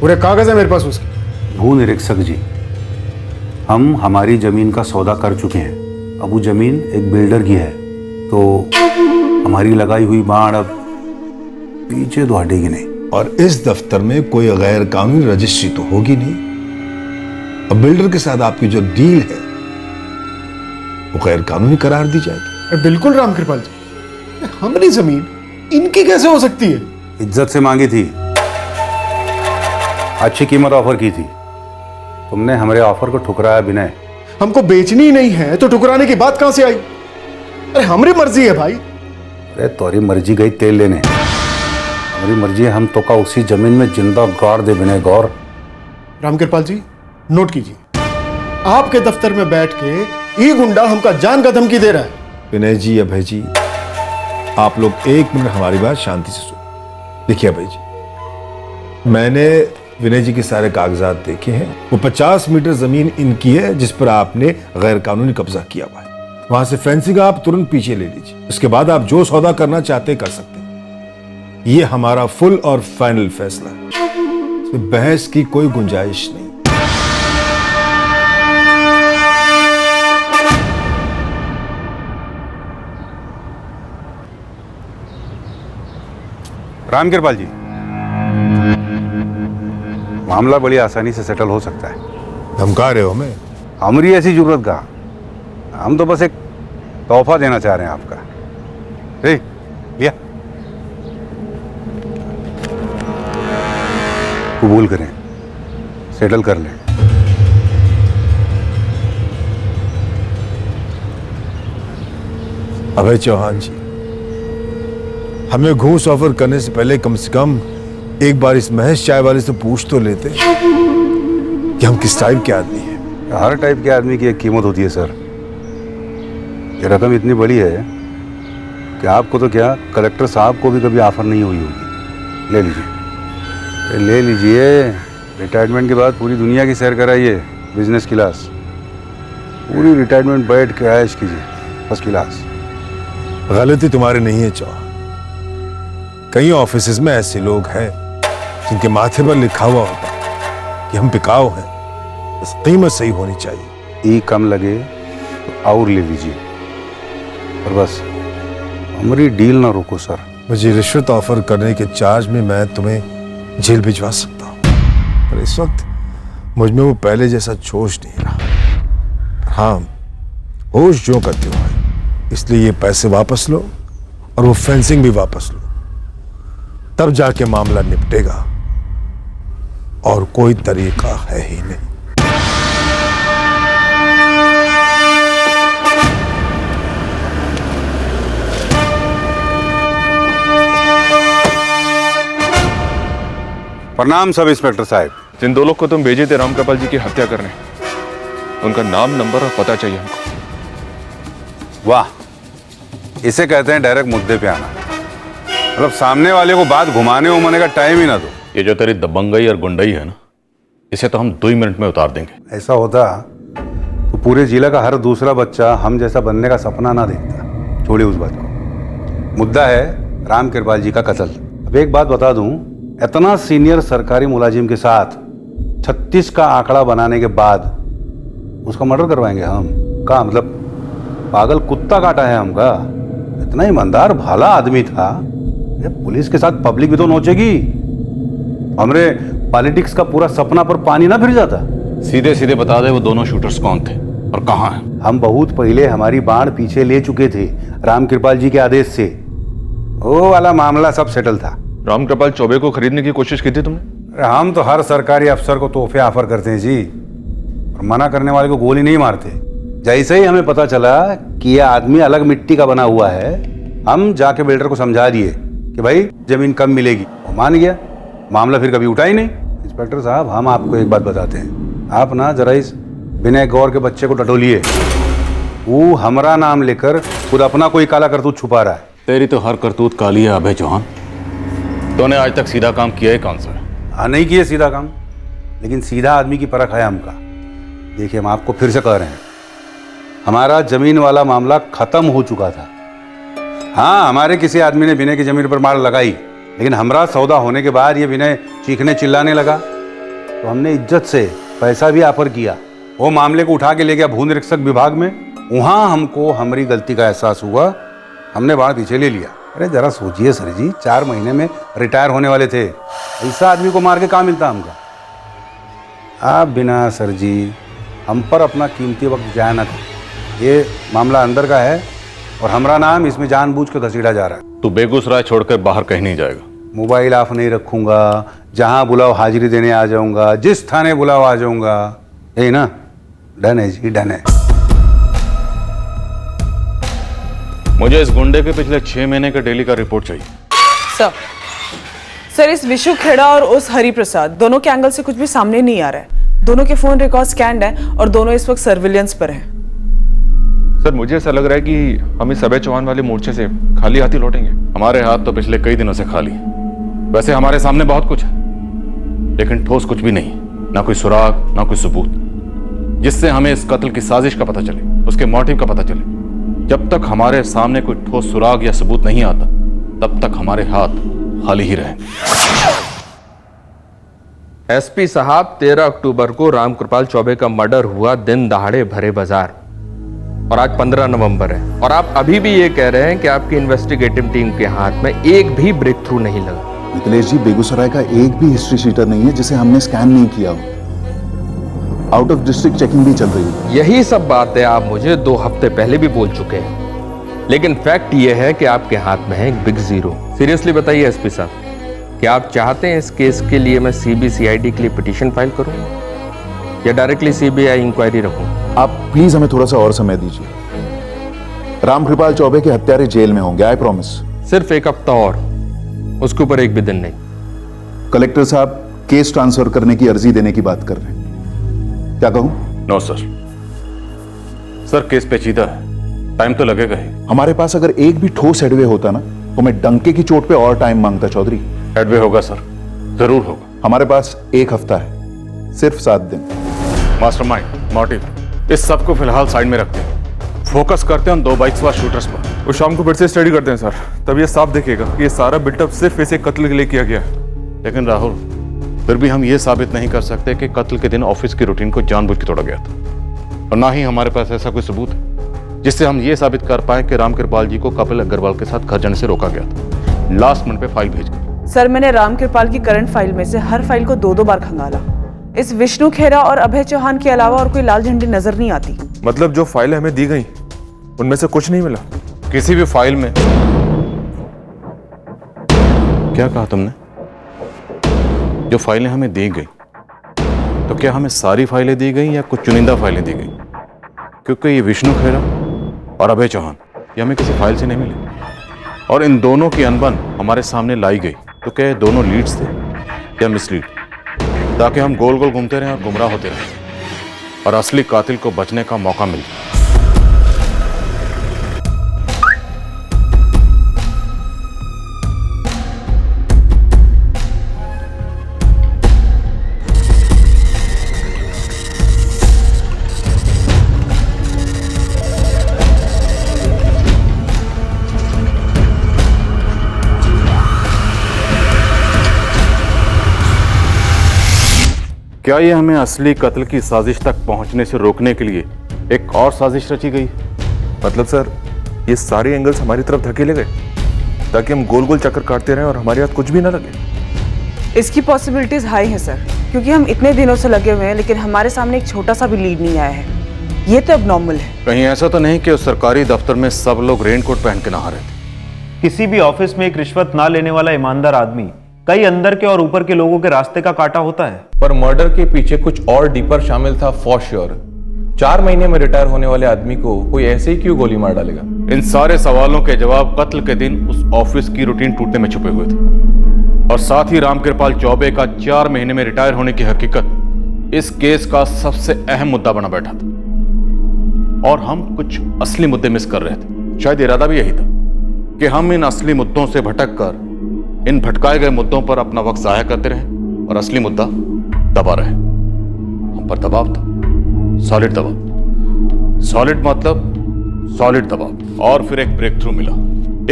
पूरे कागज है मेरे पास उसके। भू निरीक्षक जी, हम हमारी जमीन का सौदा कर चुके हैं। अब वो जमीन एक बिल्डर की है, तो हमारी लगाई हुई बाड़ अब पीछे तो हटेगी नहीं। और इस दफ्तर में कोई गैर कानूनी रजिस्ट्री तो होगी नहीं। अब बिल्डर के साथ आपकी जो डील है वो गैर कानूनी करार दी जाएगी। बिल्कुल राम कृपाल जी, हमारी जमीन इनकी कैसे हो सकती है? इज्जत से मांगी थी, अच्छी कीमत ऑफर की थी, तुमने हमारे ऑफर को ठुकराया। विनय, हमको बेचनी ही नहीं है तो ठुकराने की बात कहां से आई? अरे हमारी मर्जी है भाई। अरे तोरी मर्जी गई तेल लेने, हमारी मर्जी है हम तो का उसी जमीन में जिंदा गाड़ दे। विनय गौर। राम कृपाल जी नोट कीजिए, आपके दफ्तर में बैठ के ये गुंडा हमका जान का धमकी दे रहा है। विनय जी, अभय जी, आप लोग एक मिनट हमारी बात शांति से सुनो। देखिए अभय जी, मैंने विनय जी के सारे कागजात देखे हैं। वो 50 मीटर जमीन इनकी है जिस पर आपने गैर कानूनी कब्जा किया हुआ है। वहां से फेंसिंग आप तुरंत पीछे ले लीजिए, उसके बाद आप जो सौदा करना चाहते कर सकते हैं। ये हमारा फुल और फाइनल फैसला है, इसमें बहस की कोई गुंजाइश नहीं। राम कृपाल जी, मामला बड़ी आसानी से सेटल हो सकता है। धमका रहे हो हमें? हमारी ऐसी जरूरत का, हम तो बस एक तोहफा देना चाह रहे हैं आपका। लिया, कबूल करें, सेटल कर लें। अभय चौहान जी, हमें घूस ऑफर करने से पहले कम से कम एक बार इस महेश चाय वाले से पूछ तो लेते कि हम किस टाइप के आदमी हैं। हर टाइप के आदमी की एक कीमत होती है सर। ये रकम इतनी बड़ी है कि आपको तो क्या, कलेक्टर साहब को भी कभी ऑफर नहीं हुई होगी। ले लीजिए, ले लीजिए। रिटायरमेंट के बाद पूरी दुनिया की सैर कराइए, बिजनेस क्लास। पूरी रिटायरमेंट बैठ के ऐश कीजिए, फर्स्ट क्लास। गलती तुम्हारी नहीं है चौहान, कई ऑफिसेज में ऐसे लोग हैं जिनके माथे पर लिखा हुआ होता है कि हम बिकाऊ हैं, बस कीमत सही होनी चाहिए। ई कम लगे तो और ले लीजिए, और बस हमारी डील ना रोको सर। मुझे रिश्वत ऑफर करने के चार्ज में मैं तुम्हें जेल भिजवा सकता हूँ, पर इस वक्त मुझ में वो पहले जैसा जोश नहीं रहा। हाँ, होश जो का त्यों है, इसलिए ये पैसे वापस लो और वो फेंसिंग भी वापस लो, तब जाके मामला निपटेगा, और कोई तरीका है ही नहीं। प्रणाम सब इंस्पेक्टर साहब। जिन दो लोग को तुम भेजे थे राम कृपाल जी की हत्या करने, उनका नाम, नंबर और पता चाहिए हमको। वाह, इसे कहते हैं डायरेक्ट मुद्दे पे आना। मतलब सामने वाले को बात घुमाने उमाने का टाइम ही ना दो। ये जो तेरी दबंगई और गुंडई है ना, इसे तो हम 2 मिनट में उतार देंगे। ऐसा होता तो पूरे जिला का हर दूसरा बच्चा हम जैसा बनने का सपना ना देखता। छोड़िए उस बात को। मुद्दा है राम कृपाल जी का कत्ल। अब एक बात बता दूं, इतना सीनियर सरकारी मुलाजिम के साथ 36 का आंकड़ा बनाने के बाद उसका मर्डर करवाएंगे हम? का मतलब पागल कुत्ता काटा है हमका? इतना ईमानदार भला आदमी था, ये पुलिस के साथ पब्लिक भी तो नोचेगी। हमरे पॉलिटिक्स का पूरा सपना पर पानी ना फिर जाता। सीधे सीधे बता दे वो दोनों शूटर्स कौन थे और कहाँ हैं? हम बहुत पहले हमारी बाढ़ पीछे ले चुके थे राम कृपाल जी के आदेश से। वो वाला मामला सब सेटल था। राम कृपाल चौबे को खरीदने की कोशिश की थी तुमने? हम तो हर सरकारी अफसर को तोहफे ऑफर करते हैं जी, और मना करने वाले को गोली नहीं मारते। जैसे ही हमें पता चला कि यह आदमी अलग मिट्टी का बना हुआ है, हम जाके बिल्डर को समझा दिए कि भाई जमीन कम मिलेगी। वो मान गया, मामला फिर कभी उठा ही नहीं। इंस्पेक्टर साहब, हम आपको एक बात बताते हैं, आप ना जरा इस विनय गौर के बच्चे को टटोलिए। वो हमारा नाम लेकर खुद अपना कोई काला करतूत छुपा रहा है। तेरी तो हर करतूत काली है अभय चौहान। तूने आज तक सीधा काम किया है कौन सा? हाँ, नहीं किया सीधा काम, लेकिन सीधा आदमी की परख है हमका। देखिए, हम आपको फिर से कह रहे हैं, हमारा जमीन वाला मामला खत्म हो चुका था। हाँ, हमारे किसी आदमी ने विनय की जमीन पर मार लगाई, लेकिन हमरा सौदा होने के बाद ये विनय चीखने चिल्लाने लगा, तो हमने इज्जत से पैसा भी ऑफर किया। वो मामले को उठा के ले गया भू निरीक्षक विभाग में। वहाँ हमको हमारी गलती का एहसास हुआ, हमने बाढ़ पीछे ले लिया। अरे जरा सोचिए सर जी, 4 महीने में रिटायर होने वाले थे, ऐसा आदमी को मार के कहाँ मिलता हमका। आप बिना सर जी हम पर अपना कीमती वक्त जाया ना करो। ये मामला अंदर का है और हमारा नाम इसमें जानबूझ के घसीटा जा रहा है। तू बेगूसराय छोड़कर बाहर कहीं नहीं जाएगा। मोबाइल ऑफ नहीं रखूंगा, जहां बुलाओ हाजिरी देने आ जाऊंगा, जिस थाने बुलाओ आ जाऊंगा। यही ना? डन है जी, डन है। मुझे इस गुंडे के पिछले 6 महीने का डेली का रिपोर्ट चाहिए। सर, इस विशु खेड़ा और उस हरि प्रसाद दोनों के एंगल से कुछ भी सामने नहीं आ रहा है। दोनों के फोन रिकॉर्ड स्कैन्ड है और दोनों इस वक्त सर्विलेंस पर हैं। सर, मुझे ऐसा लग रहा है कि हम इस अभय चौहान वाले मोर्चे से खाली हाथ ही लौटेंगे। हमारे हाथ तो पिछले कई दिनों से खाली। वैसे हमारे सामने बहुत कुछ है, लेकिन ठोस कुछ भी नहीं। ना कोई सुराग, ना कोई सबूत, जिससे हमें इस कत्ल की साजिश का पता चले, उसके मोटिव का पता चले। जब तक हमारे सामने कोई ठोस सुराग या सबूत नहीं आता, तब तक हमारे हाथ खाली ही रहेंगे। एसपी साहब, 13 अक्टूबर को रामकृपाल चौबे का मर्डर हुआ, दिन दहाड़े भरे बाजार, और आज 15 नवंबर है, और आप अभी भी ये कह रहे हैं कि आपकी इन्वेस्टिगेटिव टीम के हाथ में एक भी ब्रेक थ्रू नहीं लगा। मिथिलेश जी, बेगूसराय का एक भी हिस्ट्री शीटर नहीं है जिसे हमने स्कैन नहीं किया हो। आउट ऑफ डिस्ट्रिक्ट चेकिंग भी चल रही है। यही सब बातें आप मुझे 2 हफ्ते पहले भी बोल चुके हैं, लेकिन फैक्ट ये है कि आपके हाथ में है एक बिग जीरो। सीरियसली बताइए एसपी साहब, क्या आप चाहते हैं इस केस के लिए मैं सीबीसीआईडी के लिए पिटीशन फाइल करूं या डायरेक्टली सीबीआई इंक्वायरी रखूं? आप प्लीज हमें थोड़ा सा और समय दीजिए। रामकृपाल चौबे के हत्यारे जेल में होंगे, आई प्रॉमिस। सिर्फ 1 हफ्ता और, उसके ऊपर एक भी दिन नहीं। कलेक्टर साहब, केस ट्रांसफर करने की अर्जी देने की बात कर रहे हैं, क्या कहूं? No sir. सर, केस पेचीदा है, टाइम तो लगेगा ही। हमारे पास अगर एक भी ठोस हेडवे होता ना, तो मैं डंके की चोट पे और टाइम मांगता चौधरी। हेडवे होगा सर, जरूर होगा। हमारे पास 1 हफ्ता है, सिर्फ 7 दिन। मास्टरमाइंड, मोटिव, इस सब को फिलहाल साइड में रखते हैं, फोकस करते हैं उन 2 बाइक्स वाले शूटर्स पर। वो शाम को फिर से स्टडी करते हैं सर, तब ये साफ दिखेगा कि ये सारा बिल्टअप सिर्फ इसे कत्ल के लिए किया गया है। लेकिन राहुल, फिर भी हम ये साबित नहीं कर सकते कि कत्ल के दिन ऑफिस की रूटीन को जानबूझ के तोड़ा गया था, और ना ही हमारे पास ऐसा कोई सबूत है जिससे हम ये साबित कर पाए कि रामकृपाल जी को कपिल अग्रवाल के साथ घर जाने से रोका गया था, लास्ट मिनट पे फाइल भेजकर। सर, मैंने रामकृपाल की करंट फाइल में से हर फाइल को 2-2 बार खंगाला। इस विष्णु खेरा और अभय चौहान के अलावा और कोई लाल झंडी नजर नहीं आती। मतलब जो फाइलें हमें दी गई उनमें से कुछ नहीं मिला? किसी भी फाइल में। क्या कहा तुमने? जो फाइलें हमें दी गई, तो क्या हमें सारी फाइलें दी गई या कुछ चुनिंदा फाइलें दी गई? क्योंकि ये विष्णु खेरा और अभय चौहान ये हमें किसी फाइल से नहीं मिले, और इन दोनों की अनबन हमारे सामने लाई गई। तो क्या ये दोनों लीड्स थे या मिसलीड, ताकि हम गोल गोल घूमते रहें और गुमराह होते रहें और असली कातिल को बचने का मौका मिल जाए। क्या ये हमें असली कत्ल की साजिश तक पहुंचने से रोकने के लिए एक और साजिश रची गई? मतलब सर, ये सारे एंगल्स हमारी तरफ धकेले गए ताकि हम गोल गोल चक्कर काटते रहें और हमारे हाथ कुछ भी ना लगे। इसकी पॉसिबिलिटीज हाई है सर, क्योंकि हम इतने दिनों से लगे हुए हैं लेकिन हमारे सामने एक छोटा सा भी लीड नहीं आया है। ये तो अब नॉर्मल है। कहीं ऐसा तो नहीं कि उस सरकारी दफ्तर में सब लोग रेनकोट पहन के नहा रहे थे? किसी भी ऑफिस में एक रिश्वत ना लेने वाला ईमानदार आदमी कई अंदर के और ऊपर के लोगों के रास्ते का काटा होता है। पर मर्डर के पीछे कुछ और डीपर शामिल था फॉर श्योर। 4 महीने में रिटायर होने वाले आदमी को कोई ऐसे ही क्यों गोली मार डालेगा? इन सारे सवालों के जवाब कत्ल के दिन उस ऑफिस की रूटीन टूटने में छुपे हुए थे, और साथ ही रामकृपाल चौबे का 4 महीने में रिटायर होने की हकीकत इस केस का सबसे अहम मुद्दा बना बैठा था। और हम कुछ असली मुद्दे मिस कर रहे थे। शायद इरादा भी यही था कि हम इन असली मुद्दों से भटक कर इन भटकाए गए मुद्दों पर अपना वक्त जाया करते रहें और असली मुद्दा दबा रहे। हम पर दबाव था, सॉलिड दबाव, सॉलिड मतलब सॉलिड दबाव। और फिर एक ब्रेक थ्रू मिला,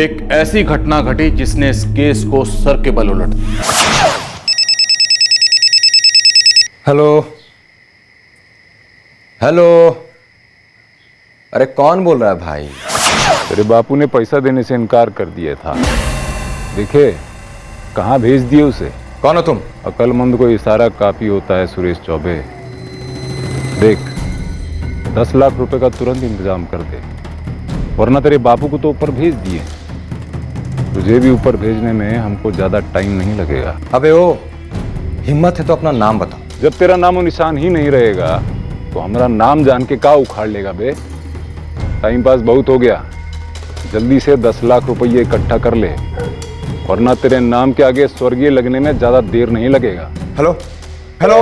एक ऐसी घटना घटी जिसने इस केस को सर के बल उलट दिया। हेलो हेलो, अरे कौन बोल रहा है भाई? तेरे बापू ने पैसा देने से इनकार कर दिया था। देखे कहाँ भेज दिए उसे। कौन हो तुम? अक्लमंद को इशारा काफी होता है सुरेश चौबे। देख 10 लाख रुपए का तुरंत इंतजाम कर दे, वरना तेरे बापू को तो ऊपर भेज दिए। तुझे भी ऊपर भेजने में हमको ज्यादा टाइम नहीं लगेगा। अबे ओ, हिम्मत है तो अपना नाम बताओ। जब तेरा नामो निशान ही नहीं रहेगा तो हमारा नाम जान के का उखाड़ लेगा बे। टाइम पास बहुत हो गया, जल्दी से 10 लाख रुपये इकट्ठा कर ले, वरना तेरे नाम के आगे स्वर्गीय लगने में ज्यादा देर नहीं लगेगा। हेलो हेलो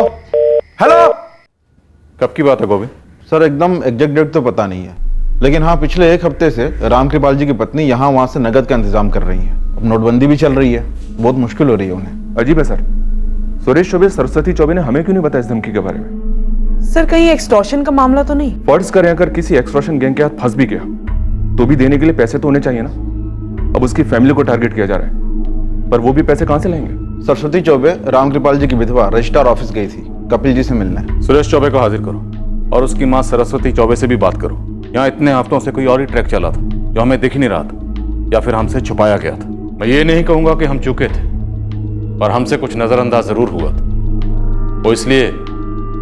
हेलो, कब की बात है गोविंद? सर एकदम एग्जैक्ट डेट तो पता नहीं है, लेकिन हाँ पिछले 1 हफ्ते से रामकृपाल जी की पत्नी यहाँ वहाँ से नगद का इंतजाम कर रही है। अब नोटबंदी भी चल रही है, बहुत मुश्किल हो रही है उन्हें। अजीब है सर, सुरेश चौबे सरस्वती चौबे ने हमें क्यों नहीं बताया इस धमकी के बारे में? सर कहीं एक्सटॉर्शन का मामला तो नहीं? फर्ज करें अगर किसी एक्सटॉर्शन गैंग के हाथ फंस भी गया तो भी देने के लिए पैसे तो होने चाहिए ना। अब उसकी फैमिली को टारगेट किया जा रहा है, पर वो भी पैसे कहां से लेंगे? सरस्वती चौबे रामकृपाल जी की विधवा रजिस्ट्रार ऑफिस गई थी कपिल जी से मिलने। सुरेश चौबे को हाजिर करो और उसकी मां सरस्वती चौबे से भी बात करो। यहाँ इतने हफ्तों से कोई और ही ट्रैक चला था जो हमें दिख ही नहीं रहा था या फिर हमसे छुपाया गया था। मैं ये नहीं कहूंगा कि हम चूके थे, पर हमसे कुछ नजरअंदाज जरूर हुआ था। वो इसलिए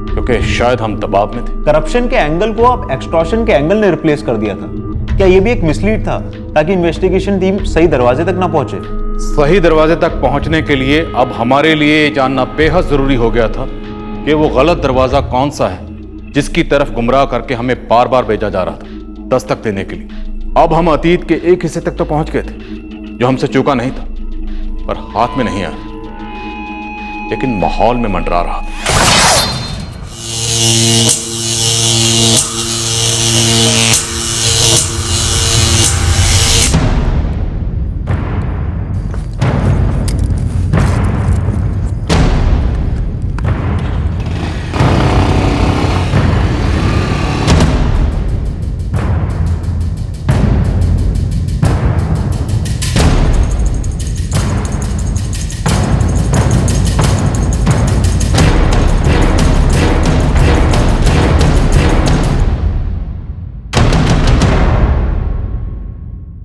क्योंकि शायद हम दबाव में थे। करप्शन के एंगल को आप एक्सटॉर्शन के एंगल ने रिप्लेस कर दिया था। क्या ये भी एक मिसलीड था ताकि इन्वेस्टिगेशन टीम सही दरवाजे तक ना पहुंचे? सही दरवाजे तक पहुंचने के लिए अब हमारे लिए ये जानना बेहद जरूरी हो गया था कि वो गलत दरवाजा कौन सा है जिसकी तरफ गुमराह करके हमें बार बार भेजा जा रहा था दस्तक देने के लिए। अब हम अतीत के एक हिस्से तक तो पहुंच गए थे जो हमसे चूका नहीं था, पर हाथ में नहीं आया, लेकिन माहौल में मंडरा रहा था।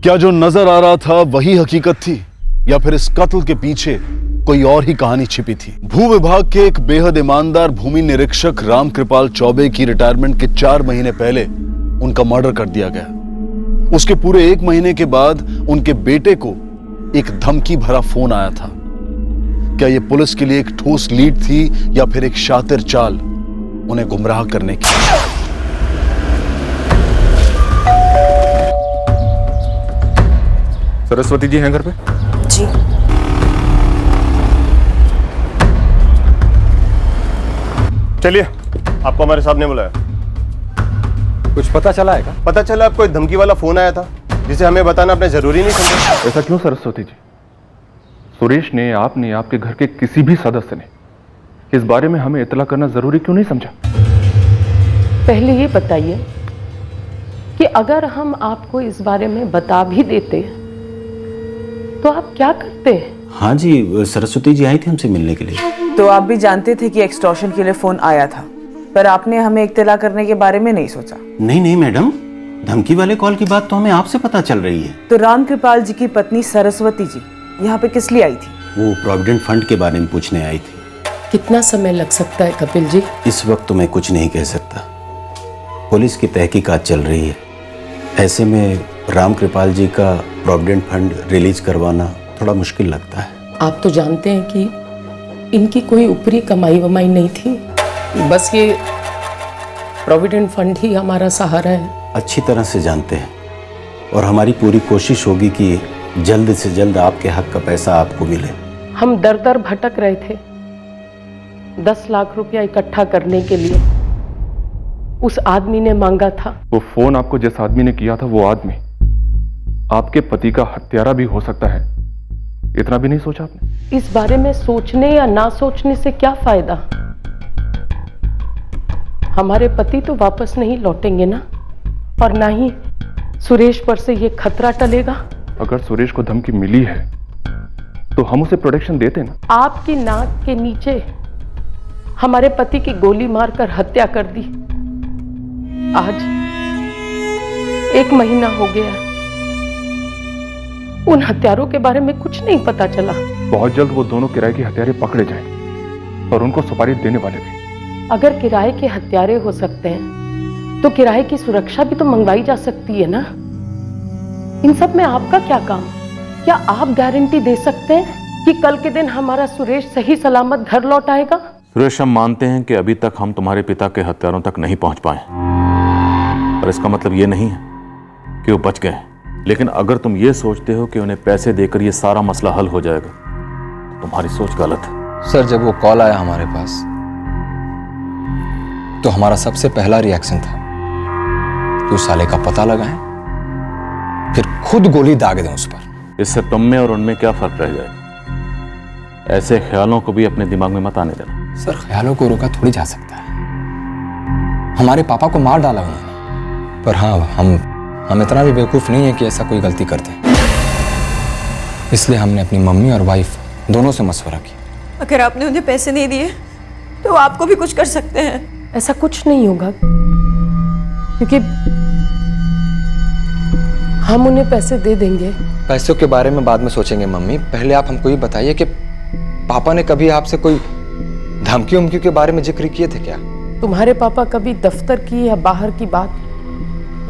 क्या जो नजर आ रहा था वही हकीकत थी या फिर इस कत्ल के पीछे कोई और ही कहानी छिपी थी? भू विभाग के एक बेहद ईमानदार भूमि निरीक्षक रामकृपाल चौबे की रिटायरमेंट के 4 महीने पहले उनका मर्डर कर दिया गया। उसके पूरे 1 महीने के बाद उनके बेटे को एक धमकी भरा फोन आया था। क्या यह पुलिस के लिए एक ठोस लीड थी या फिर एक शातिर चाल उन्हें गुमराह करने की? सरस्वती जी हैं घर पे? जी। चलिए, आपको हमारे साहब ने बुलाया। कुछ पता चला है क्या? पता चला आपको एक धमकी वाला फोन आया था जिसे हमें बताना अपने जरूरी नहीं समझा। ऐसा क्यों सरस्वती जी? सुरेश ने, आपने, आपके घर के किसी भी सदस्य ने इस बारे में हमें इतला करना जरूरी क्यों नहीं समझा? पहले ये बताइए कि अगर हम आपको इस बारे में बता भी देते तो आप क्या करते? हाँ जी, सरस्वती जी आई थी हमसे मिलने के लिए। तो आप भी जानते थे कि एक्सटॉर्शन के लिए फोन आया था, पर आपने हमें इत्तला करने के बारे में नहीं सोचा। नहीं मैडम, धमकी वाले कॉल की बात तो हमें आपसे पता चल रही है। तो रामकृपाल जी की पत्नी सरस्वती जी यहाँ पे किस लिए आई थी? वो प्रोविडेंट फंड के बारे में पूछने आई थी। कितना समय लग सकता है कपिल जी? इस वक्त तो मैं कुछ नहीं कह सकता, पुलिस की तहकीकात चल रही है। ऐसे में रामकृपाल जी का प्रोविडेंट फंड रिलीज करवाना थोड़ा मुश्किल लगता है। आप तो जानते हैं कि इनकी कोई ऊपरी कमाई वमाई नहीं थी, बस ये प्रोविडेंट फंड ही हमारा सहारा है। अच्छी तरह से जानते हैं, और हमारी पूरी कोशिश होगी कि जल्द से जल्द आपके हक का पैसा आपको मिले। हम दर दर भटक रहे थे 10 लाख रुपया इकट्ठा करने के लिए। उस आदमी ने मांगा था। वो फोन आपको जिस आदमी ने किया था वो आदमी आपके पति का हत्यारा भी हो सकता है, इतना भी नहीं सोचा आपने? इस बारे में सोचने या ना सोचने से क्या फायदा? हमारे पति तो वापस नहीं लौटेंगे ना, और ना ही सुरेश पर से ये खतरा टलेगा। अगर सुरेश को धमकी मिली है तो हम उसे प्रोटेक्शन देते ना। आपकी नाक के नीचे हमारे पति की गोली मारकर हत्या कर दी। आज 1 महीना हो गया, उन हत्यारों के बारे में कुछ नहीं पता चला। बहुत जल्द वो दोनों किराए के हत्यारे पकड़े जाएंगे और उनको सुपारी देने वाले भी। अगर किराए के हत्यारे हो सकते हैं तो किराए की सुरक्षा भी तो मंगवाई जा सकती है ना। इन सब में आपका क्या काम? क्या आप गारंटी दे सकते हैं कि कल के दिन हमारा सुरेश सही सलामत घर लौट आएगा? सुरेश, हम मानते हैं कि अभी तक हम तुम्हारे पिता के हत्यारों तक नहीं पहुंच पाए, पर इसका मतलब ये नहीं है कि वो बच गए। लेकिन अगर तुम ये सोचते हो कि उन्हें पैसे देकर ये सारा मसला हल हो जाएगा, तो तुम्हारी सोच गलत है। सर, जब वो कॉल आया हमारे पास तो हमारा सबसे पहला रिएक्शन था कि उस साले का पता लगाएं, फिर खुद गोली दाग दें उस पर। इससे तुम में और उनमें क्या फर्क रह जाएगा? ऐसे ख्यालों को भी अपने दिमाग में मत आने देना। सर, ख्यालों को रोका थोड़ी जा सकता है। हमारे पापा को मार डाला उन्होंने, पर हाँ, हम इतना भी बेवकूफ नहीं है कि ऐसा कोई गलती कर दें। इसलिए हमने अपनी मम्मी और वाइफ दोनों से मशवरा किया। अगर आपने उन्हें पैसे नहीं दिए तो आपको भी कुछ कर सकते हैं। ऐसा कुछ नहीं होगा, क्योंकि हम उन्हें पैसे दे देंगे। पैसों के बारे में बाद में सोचेंगे मम्मी। पहले आप हमको ये बताइए कि पापा ने कभी आपसे कोई धमकी उमकी के बारे में जिक्र किए थे क्या? तुम्हारे पापा कभी दफ्तर की या बाहर की बात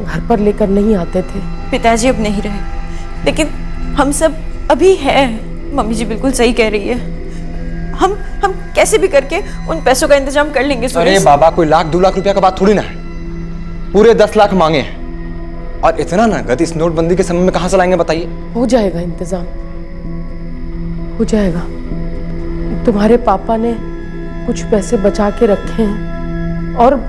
घर पर लेकर नहीं आते थे। पिताजी अब नहीं रहे, लेकिन हम सब अभी हैं। मम्मी जी बिल्कुल सही कह रही है। हम कैसे भी करके उन पैसों का इंतजाम कर लेंगे। अरे बाबा, कोई 1-2 लाख रुपया का बात थोड़ी ना है। पूरे 10 लाख मांगे हैं, और इतना नगद इस नोटबंदी के समय में कहां से लाएंगे बताइए? हो जाएगा इंतजाम, हो जाएगा। तुम्हारे पापा ने कुछ पैसे बचा के रखे हैं, और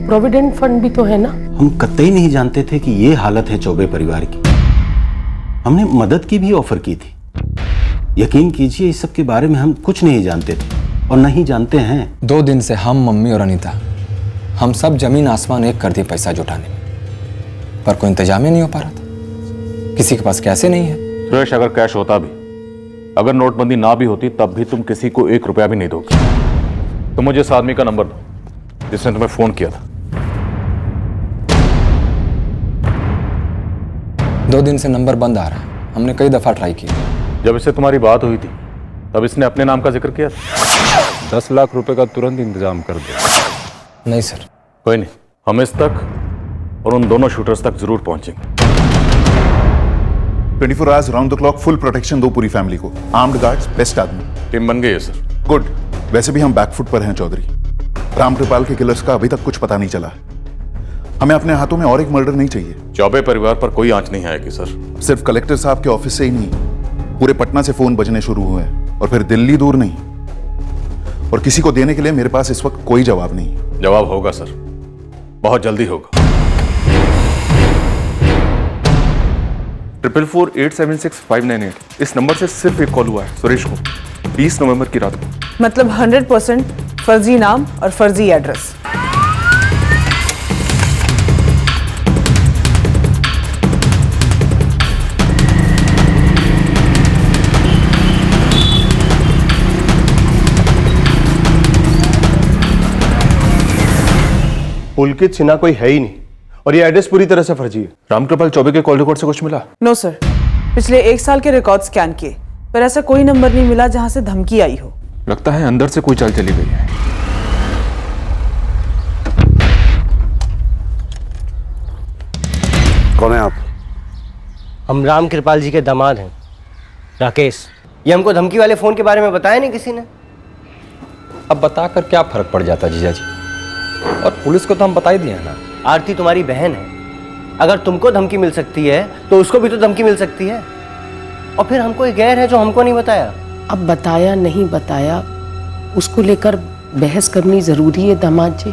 प्रोविडेंट फंड भी तो है ना। हम कतई नहीं जानते थे कि ये हालत है चौबे परिवार की। हमने मदद की भी ऑफर की थी। यकीन कीजिए, इस सब के बारे में हम कुछ नहीं जानते थे और नहीं जानते हैं। 2 दिन से हम, मम्मी और अनीता, हम सब जमीन आसमान एक कर दिए पैसा जुटाने में, पर कोई इंतजाम ही नहीं हो पा रहा था। किसी के पास कैसे नहीं है। सुरेश, अगर कैश होता भी, अगर नोटबंदी ना भी होती, तब भी तुम किसी को 1 रुपया भी नहीं दोगे। तो मुझे इस आदमी का नंबर दो जिसने तुम्हें फोन किया था। 2 दिन से नंबर बंद आ रहा है। हमने कई दफा ट्राई किया। जब इससे तुम्हारी बात हुई थी तब इसने अपने नाम का जिक्र किया था। 10 लाख रुपए का तुरंत इंतजाम कर दो। नहीं सर। कोई नहीं, हम इस तक और उन दोनों शूटर्स तक जरूर पहुंचेंगे। 24 hours round the clock full protection दो पूरी फैमिली को। आर्म्ड गार्ड्स, बेस्ट आदमी। टीम बन गई है सर। गुड। वैसे भी हम बैकफुट पर हैं चौधरी। रामकृपाल के किलर्स का अभी तक कुछ पता नहीं चला। हमें अपने हाथों में और एक मर्डर नहीं चाहिए। चौबे परिवार पर कोई आंच नहीं आएगी सर। सिर्फ कलेक्टर साहब के ऑफिस से ही नहीं, पूरे पटना से फोन बजने शुरू हुए हैं, और फिर दिल्ली दूर नहीं। और किसी को देने के लिए मेरे पास इस वक्त कोई जवाब नहीं। जवाब होगा सर, बहुत जल्दी होगा। 444-876-598 इस नंबर से सिर्फ एक कॉल हुआ है सुरेश को 20 नवंबर की रात को। मतलब 100% फर्जी नाम और फर्जी एड्रेस। पुलकित सिन्हा कोई है ही नहीं, और ये एड्रेस पूरी तरह से फर्जी है। रामकृपाल चौबे के कॉल रिकॉर्ड से कुछ मिला? नो सर, पिछले 1 साल के रिकॉर्ड स्कैन किए, पर ऐसा कोई नंबर नहीं मिला जहां से धमकी आई हो। लगता है अंदर से कोई चाल चली गई है। कौन है आप? हम राम कृपाल जी के दामाद हैं, राकेश। ये हमको धमकी वाले फोन के बारे में बताया नहीं किसी ने। अब बताकर क्या फर्क पड़ जाता जीजा जी, और पुलिस को तो हम बता ही दिए ना। आरती तुम्हारी बहन है, अगर तुमको धमकी मिल सकती है तो उसको भी तो धमकी मिल सकती है। और फिर हमको एक गैर है जो हमको नहीं बताया। अब बताया नहीं बताया, उसको लेकर बहस करनी जरूरी है दामाद जी।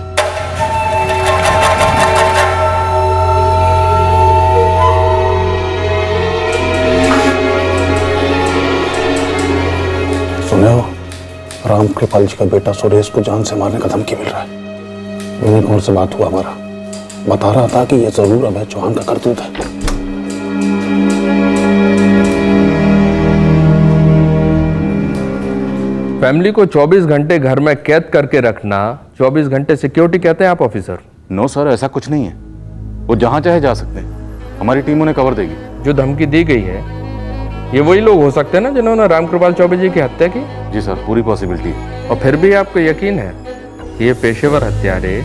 सुने हो, राम कृपाल जी का बेटा सुरेश को जान से मारने का धमकी मिल रहा है। विनय कौर से बात हुआ हमारा, बता रहा था कि ये जरूर अभय चौहान का करतूत है। फैमिली को 24 घंटे घर में कैद करके रखना 24 घंटे सिक्योरिटी कहते हैं आप ऑफिसर? नो सर, ऐसा कुछ नहीं है। वो जहां चाहे जा सकते हैं, हमारी टीम उन्हें कवर देगी। जो धमकी दी गई है ये वही लोग हो सकते हैं ना जिन्होंने रामकृपाल चौबे जी की हत्या की? जी सर, पूरी पॉसिबिलिटी है। और फिर भी आपको यकीन है कि ये पेशेवर हत्यारे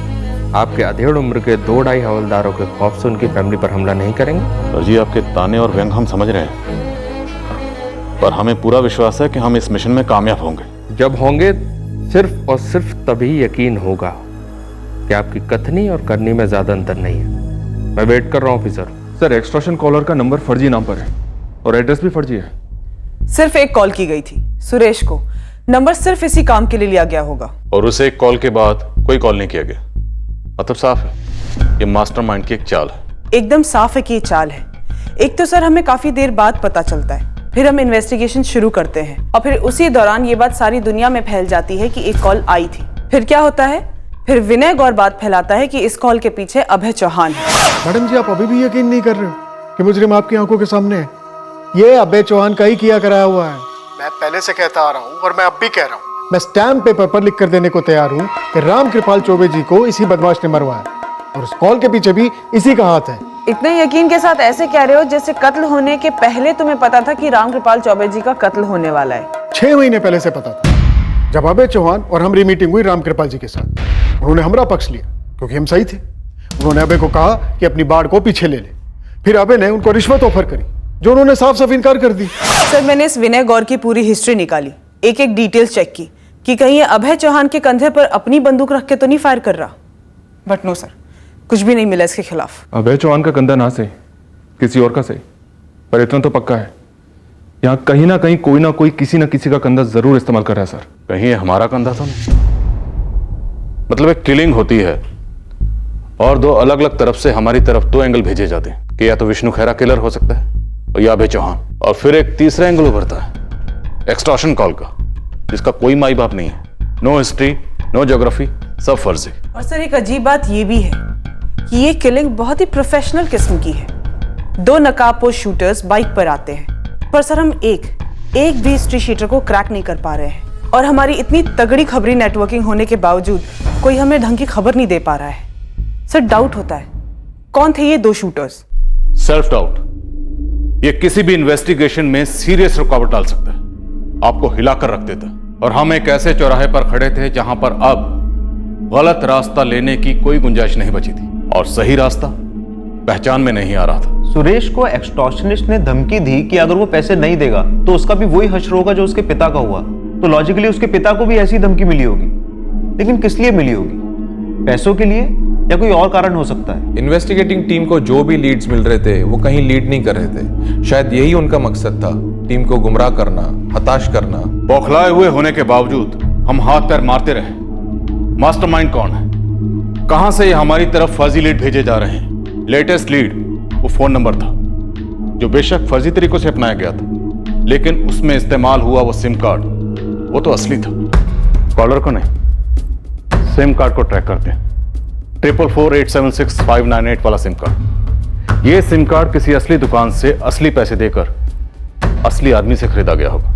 आपके अधेड़ उम्र के 2-2.5 हवलदारों के खौफ से उनकी फैमिली पर हमला नहीं करेंगे? सर जी, आपके ताने और व्यंग हम समझ रहे हैं, पर हमें पूरा विश्वास है कि हम इस मिशन में कामयाब होंगे। जब होंगे सिर्फ और सिर्फ तभी यकीन होगा कि आपकी कथनी और करनी में ज्यादा अंतर नहीं है। मैं वेट कर रहा हूं ऑफिसर। सर, एक्सटॉर्शन कॉलर का नंबर फर्जी नाम पर है और एड्रेस भी फर्जी है। सिर्फ एक कॉल की गई थी सुरेश को, नंबर सिर्फ इसी काम के लिए लिया गया होगा। और उसे एक कॉल के बाद कोई कॉल नहीं किया गया। मतलब साफ है ये मास्टरमाइंड की एक चाल है। एकदम साफ है कि ये चाल है। एक तो सर हमें काफी देर बाद पता चलता है, फिर हम इन्वेस्टिगेशन शुरू करते हैं और फिर उसी दौरान ये बात सारी दुनिया में फैल जाती है कि एक कॉल आई थी। फिर क्या होता है? फिर विनय गौर बात फैलाता है कि इस कॉल के पीछे अभय चौहान है। मैडम जी, आप अभी भी यकीन नहीं कर रहे हो कि मुजरिम आपकी आंखों के सामने है? ये अभय चौहान का ही किया कराया हुआ है। मैं पहले से कहता आ रहा हूँ और मैं अब भी कह रहा हूँ, मैं स्टैम्प पेपर पर लिख कर देने को तैयार हूँ कि रामकृपाल चौबे जी को इसी बदमाश ने मरवाया और उस कॉल के पीछे भी इसी का हाथ है। इतने यकीन के साथ ऐसे कह रहे हो जैसे कत्ल होने के पहले तुम्हें पता था कि रामकृपाल चौबे जी का कत्ल होने वाला है। 6 महीने पहले से पता था, जब अभय चौहान और हमारी मीटिंग हुई रामकृपाल जी के साथ। उन्होंने हमारा पक्ष लिया क्योंकि हम सही थे। उन्होंने अभय को कहा कि अपनी बाढ़ को पीछे ले ले। फिर अभय ने उनको रिश्वत ऑफर करी जो उन्होंने साफ साफ इनकार कर दी। सर, मैंने इस विनय गौर की पूरी हिस्ट्री निकाली, एक एक डिटेल्स चेक की कि कहीं ये अभय चौहान के कंधे पर अपनी बंदूक रख के तो नहीं फायर कर रहा। बट नो सर, कुछ भी नहीं मिला इसके खिलाफ। अभय चौहान का कंधा ना सही, किसी और का सही, पर इतना तो पक्का है यहाँ कहीं ना कहीं कोई ना कोई किसी ना किसी का कंधा जरूर इस्तेमाल कर रहा है। सर, कहीं ये हमारा कंधा तो नहीं? मतलब एक किलिंग होती है और 2 अलग अलग तरफ से हमारी तरफ 2 एंगल भेजे जाते हैं कि या तो विष्णु खैरा किलर हो सकता है और या अभय चौहान, और फिर एक तीसरा एंगल उभरता है एक्सटॉर्शन कॉल का, जिसका कोई माई बाप नहीं है, नो हिस्ट्री, नो ज्योग्राफी, सब फर्जी। और सर, एक अजीब बात ये भी है कि ये किलिंग बहुत ही प्रोफेशनल किस्म की है। 2 नकाबपोश शूटर्स बाइक पर आते हैं, पर सर हम एक भी हिस्ट्री शीटर को क्रैक नहीं कर पा रहे हैं और हमारी इतनी तगड़ी खबरी नेटवर्किंग होने के बावजूद कोई हमें ढंग की खबर नहीं दे पा रहा है। सर, डाउट होता है कौन थे ये 2 शूटर्स? सेल्फ डाउट ये किसी भी इन्वेस्टिगेशन में सीरियस रुकावट डाल सकता है, आपको हिलाकर रख देता है। और हम एक ऐसे चौराहे पर खड़े थे जहां पर अब गलत रास्ता लेने की कोई गुंजाइश नहीं बची थी और सही रास्ता पहचान में नहीं आ रहा था। सुरेश को एक्सटॉर्शनिस्ट ने धमकी दी कि अगर वो पैसे नहीं देगा तो उसका भी वही हश्र होगा जो उसके पिता का हुआ। तो लॉजिकली उसके पिता को भी ऐसी धमकी मिली होगी, लेकिन किस लिए मिली होगी? पैसों के लिए या कोई और कारण हो सकता है? इन्वेस्टिगेटिंग टीम को जो भी लीड्स मिल रहे थे वो कहीं लीड नहीं कर रहे थे। शायद यही उनका मकसद था, टीम को गुमराह करना, हताश करना। बौखलाए हुए होने के बावजूद हम हाथ पैर मारते रहे। मास्टरमाइंड कौन है? कहां से ये हमारी तरफ फर्जी लीड भेजे जा रहे हैं? लेटेस्ट लीड वो फोन नंबर था जो बेशक फर्जी तरीकों से अपनाया गया था, लेकिन उसमें इस्तेमाल हुआ वो सिम कार्ड वो तो असली था। कॉलर को नहीं, सिम कार्ड को ट्रैक करते हैं। 444-876-598 वाला सिम कार्ड। ये सिम कार्ड किसी असली दुकान से असली पैसे देकर असली आदमी से खरीदा गया होगा।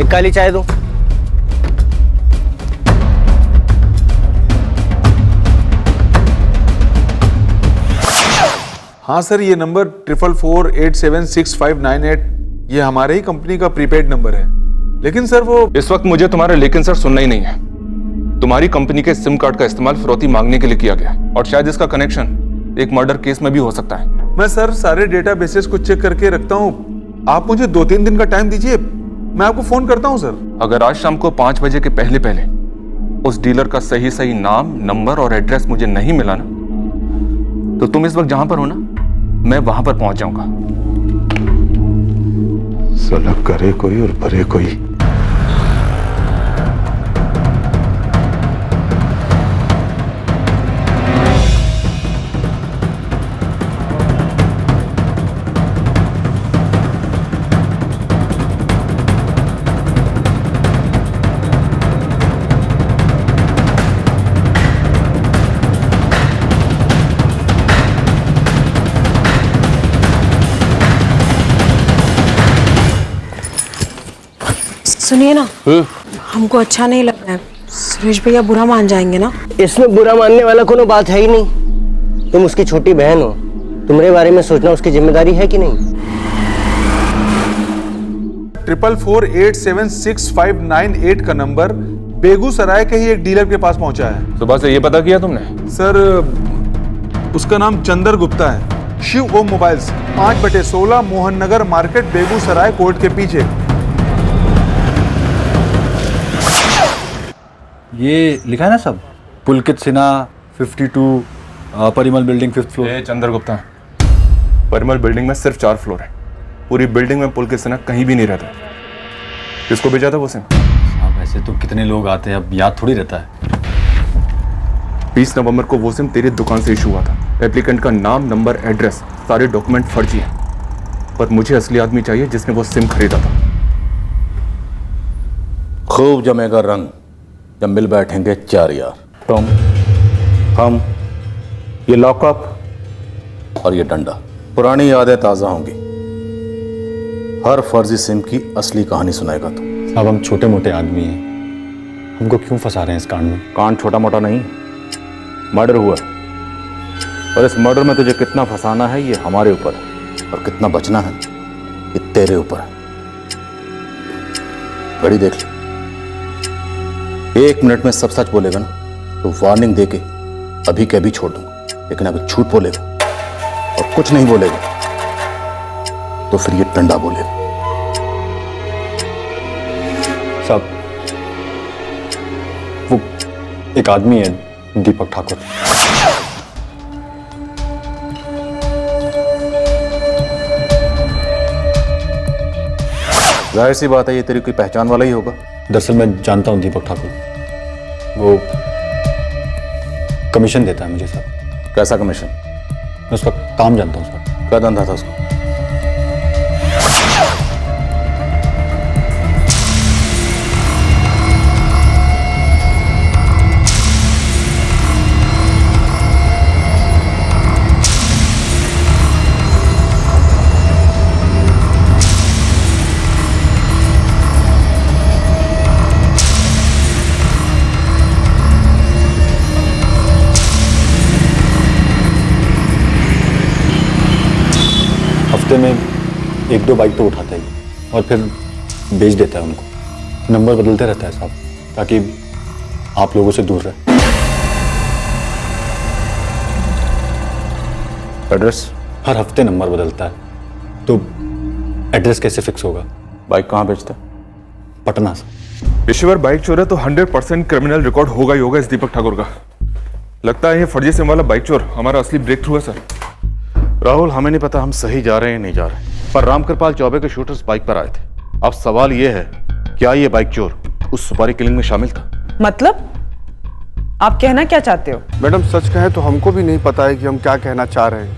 एक काली चाय दो। हाँ सर, ये नंबर 444-876-598 ये हमारे ही कंपनी का प्रीपेड नंबर है। लेकिन सर वो इस वक्त मुझे तुम्हारे लेकिन सर सुनना ही नहीं है। तुम्हारी कंपनी के सिम कार्ड का इस्तेमाल फिरौती मांगने के लिए किया गया और शायद इसका कनेक्शन एक मर्डर केस में भी हो सकता है। मैं सर सारे डेटाबेसेस को चेक करके रखता हूँ। आप मुझे 2-3 दिन का टाइम दीजिए, मैं आपको फोन करता हूँ सर। अगर आज शाम को 5 बजे के पहले पहले उस डीलर का सही नाम, नंबर और एड्रेस मुझे नहीं मिला ना, तो तुम इस वक्त जहां पर हो ना, मैं वहां पर पहुंच जाऊंगा। साला करे कोई और भरे कोई। सुनिए ना, हमको अच्छा नहीं लग रहा है। सुरेश भैया बुरा मान जाएंगे ना? इसमें बुरा मानने वाला कोनो बात है ही नहीं। तुम उसकी छोटी बहन हो, तुम्हारे बारे में सोचना उसकी जिम्मेदारी है कि नहीं? 444876598 का नंबर बेगूसराय के ही एक डीलर के पास पहुंचा है। सुबह से ये पता किया तुमने? सर, उसका नाम चंदर गुप्ता है। Shiv Om mobiles, 5/16 Mohan Nagar market, Begusarai court के पीछे। ये लिखा है ना सब? Pulkit Sinha 52 Parimal building 5th floor. Chandar Gupta, Parimal building में सिर्फ 4 फ्लोर है। पूरी बिल्डिंग में पुलकित सिन्हा कहीं भी नहीं रहता। किसको भेजा था वो सिम? अब ऐसे तो कितने लोग आते हैं, अब याद थोड़ी रहता है। 20 नवंबर को वो सिम तेरी दुकान से इशू हुआ था। एप्लीकेंट का नाम, नंबर, एड्रेस, सारे डॉक्यूमेंट फर्जी हैं। पर मुझे असली आदमी चाहिए जिसने वो सिम खरीदा था। खूब जमेगा रंग जब मिल बैठेंगे 4 यार। तुम, हम, ये लॉकअप और ये डंडा। पुरानी यादें ताज़ा होंगी। हर फर्जी सिम की असली कहानी सुनाएगा तू। अब हम छोटे मोटे आदमी हैं, हमको क्यों फंसा रहे हैं इस कांड में? कांड छोटा मोटा नहीं, मर्डर हुआ। और इस मर्डर में तुझे कितना फंसाना है ये हमारे ऊपर है, और कितना बचना है ये तेरे ऊपर है। घड़ी देख ले, 1 मिनट में सब सच बोलेगा ना तो वार्निंग देके अभी के अभी छोड़ दूंगा। लेकिन अगर झूठ बोलेगा और कुछ नहीं बोलेगा तो फिर ये डंडा बोलेगा। साहब, वो एक आदमी है, दीपक ठाकुर। जाहिर सी बात है ये तेरी कोई पहचान वाला ही होगा। दरअसल मैं जानता हूँ दीपक ठाकुर, वो कमीशन देता है मुझे सर। कैसा कमीशन? मैं उसका काम जानता हूँ सर। क्या धंधा था उसका? हफ्ते में 1-2 बाइक तो उठाता ही और फिर बेच देता है उनको। नंबर बदलते रहता है साहब, ताकि आप लोगों से दूर रहे। एड्रेस? हर हफ्ते नंबर बदलता है, तो एड्रेस कैसे फिक्स होगा? बाइक कहाँ बेचता है? पटना से। पेशेवर बाइक चोर है तो 100% क्रिमिनल रिकॉर्ड होगा ही होगा इस दीपक ठाकुर का। लगता है ये फर्जी सिम वाला बाइक चोर हमारा असली ब्रेक थ्रू है सर। राहुल, हमें नहीं पता हम सही जा रहे हैं नहीं जा रहे, पर रामकृपाल चौबे के शूटर्स बाइक पर आए थे। अब सवाल यह है, क्या ये बाइक चोर उस सुपारी किलिंग में शामिल था? मतलब आप कहना क्या चाहते हो? मैडम सच कहें तो हमको भी नहीं पता है कि हम क्या कहना चाह रहे हैं।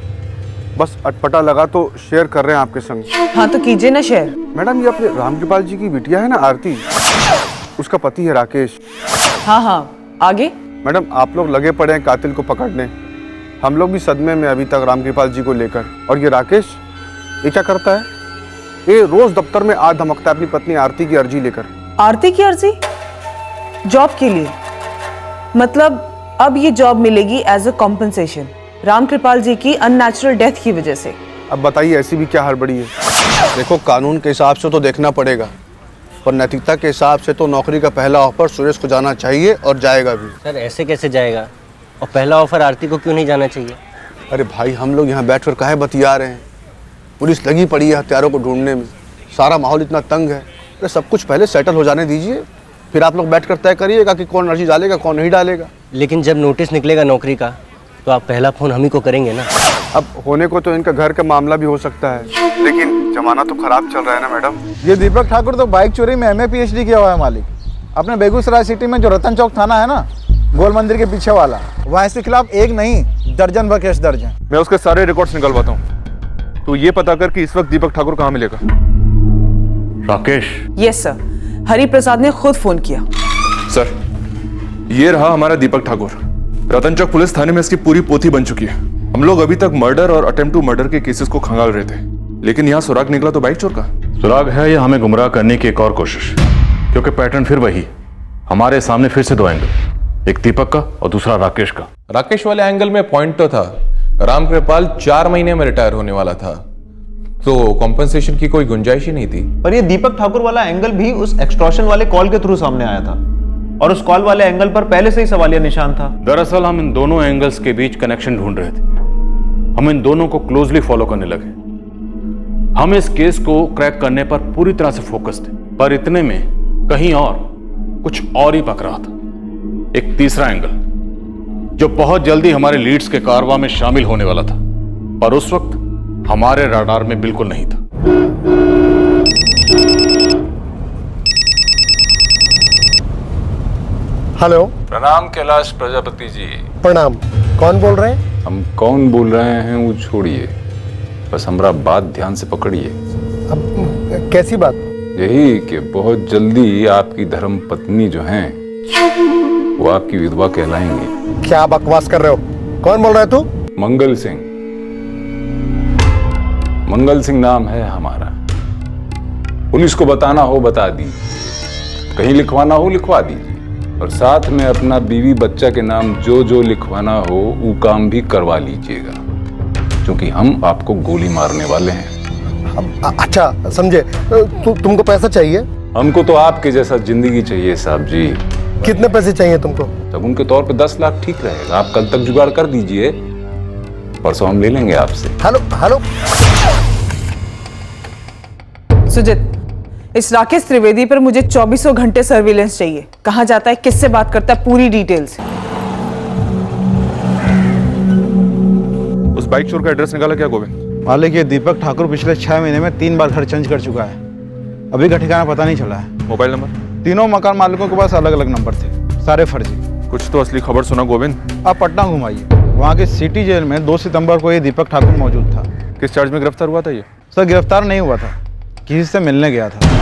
बस अटपटा लगा तो शेयर कर रहे हैं आपके संग। हाँ तो कीजिए ना शेयर। मैडम ये अपने रामकृपाल जी की बिटिया है ना आरती, उसका पति है राकेश। हाँ हाँ, आगे? मैडम आप लोग लगे पड़े हैं कातिल को पकड़ने। हम लोग भी सदमे में अभी तक रामकृपाल जी को लेकर। और ये राकेश, ये क्या करता है? ये रोज दफ्तर में आ धमकता है अपनी पत्नी आरती की अर्जी लेकर। आरती की अर्जी? जॉब के लिए? मतलब अब ये जॉब मिलेगी एज अ कॉम्पनसेशन रामकृपाल जी की अननेचुरल डेथ की वजह से। अब बताइए ऐसी भी क्या हड़बड़ी है? देखो कानून के हिसाब से तो देखना पड़ेगा, पर नैतिकता के हिसाब से तो नौकरी का पहला ऑफर सुरेश को जाना चाहिए और जाएगा भी। सर ऐसे कैसे जाएगा? और पहला ऑफर आरती को क्यों नहीं जाना चाहिए? अरे भाई हम लोग यहाँ बैठकर काहे बतिया रहे हैं? पुलिस लगी पड़ी है हत्यारों को ढूंढने में, सारा माहौल इतना तंग है। अरे सब कुछ पहले सेटल हो जाने दीजिए, फिर आप लोग बैठकर तय करिएगा कि कौन अर्जी डालेगा कौन नहीं डालेगा। लेकिन जब नोटिस निकलेगा नौकरी का तो आप पहला फोन हम ही को करेंगे ना। अब होने को तो इनका घर का मामला भी हो सकता है, लेकिन जमाना तो खराब चल रहा है ना मैडम। ये दीपक ठाकुर तो बाइक चोरी में MA PhD किया हुआ है मालिक। अपने बेगूसराय सिटी में जो रतन चौक थाना है ना, गोल मंदिर के पीछे वाला, वहाँ इसके खिलाफ एक नहीं दर्जन व केस दर्ज हैं। मैं उसके सारे रिकॉर्ड्स निकलवाता हूँ। तो ये पता कर कि इस वक्त दीपक ठाकुर कहाँ मिलेगा। राकेश? यस सर, हरि प्रसाद ने खुद फोन किया। सर ये रहा हमारा दीपक ठाकुर। रतन चौक पुलिस थाने में इसकी पूरी पोथी बन चुकी है। हम लोग अभी तक मर्डर और अटेम्प्ट टू मर्डर के केसेस को खंगाल रहे थे, लेकिन यहाँ सुराग निकला तो बाइक चोर का। सुराग है या हमें गुमराह करने की एक और कोशिश? क्योंकि पैटर्न फिर वही, हमारे सामने फिर से दो एंगल, एक दीपक का और दूसरा राकेश का। राकेश वाले एंगल में पॉइंट तो था, रामकृपाल 4 महीने में रिटायर होने वाला था, तो कॉम्पेंसेशन की कोई गुंजाइश ही नहीं थी। पर ये दीपक ठाकुर वाला एंगल भी उस एक्सटॉर्शन वाले कॉल के थ्रू सामने आया था, और उस कॉल वाले एंगल पर पहले से ही सवालिया निशान था। दरअसल हम इन दोनों एंगल्स के बीच कनेक्शन ढूंढ रहे थे। हम इन दोनों को क्लोजली फॉलो करने लगे। हम इस केस को क्रैक करने पर पूरी तरह से फोकस थे, पर इतने में कहीं और कुछ और ही पक रहा था। एक तीसरा एंगल जो बहुत जल्दी हमारे लीड्स के कारवां में शामिल होने वाला था, पर उस वक्त हमारे राडार में बिल्कुल नहीं था। हेलो। प्रणाम कैलाश प्रजापति जी। प्रणाम। कौन बोल रहे हैं? हम कौन बोल रहे हैं वो छोड़िए, बस हमारा बात ध्यान से पकड़िए। अब कैसी बात? यही कि बहुत जल्दी आपकी धर्म पत्नी जो हैं वो आपकी विधवा कहलाएंगी। क्या बकवास कर रहे हो? कौन बोल रहा है तू? मंगल सिंह। मंगल सिंह नाम है हमारा। पुलिस को बताना हो बता दीजिए, कहीं लिखवाना हो लिखवा दीजिए, और साथ में अपना बीवी बच्चा के नाम जो जो लिखवाना हो वो काम भी करवा लीजिएगा, क्योंकि हम आपको गोली मारने वाले हैं। अच्छा समझे। तुमको पैसा चाहिए? हमको तो आपके जैसा जिंदगी चाहिए साहब जी। कितने पैसे चाहिए तुमको? तब उनके तौर पे 10 लाख ठीक रहेगा। आप कल तक जुगाड़ कर दीजिए, परसों हम ले लेंगे आपसे। Hello hello. सुजित, इस राकेश त्रिवेदी पर मुझे 24 घंटे सर्विलेंस चाहिए। कहाँ जाता है, किससे बात करता है, पूरी डिटेल्स। उस बाइक चोर का एड्रेस निकाला क्या गोविंद? मालिक ये दीपक ठाकुर पिछले 6 महीने में 3 बार घर चेंज कर चुका है। अभी का ठिकाना पता नहीं चला है। Mobile number? तीनों मकान मालिकों के पास अलग अलग नंबर थे, सारे फर्जी। कुछ तो असली खबर सुना गोविंद। आप पटना घुमाइए, वहाँ के सिटी जेल में 2 सितंबर को ये दीपक ठाकुर मौजूद था। किस चार्ज में गिरफ्तार हुआ था ये? सर गिरफ्तार नहीं हुआ था, किसी से मिलने गया था।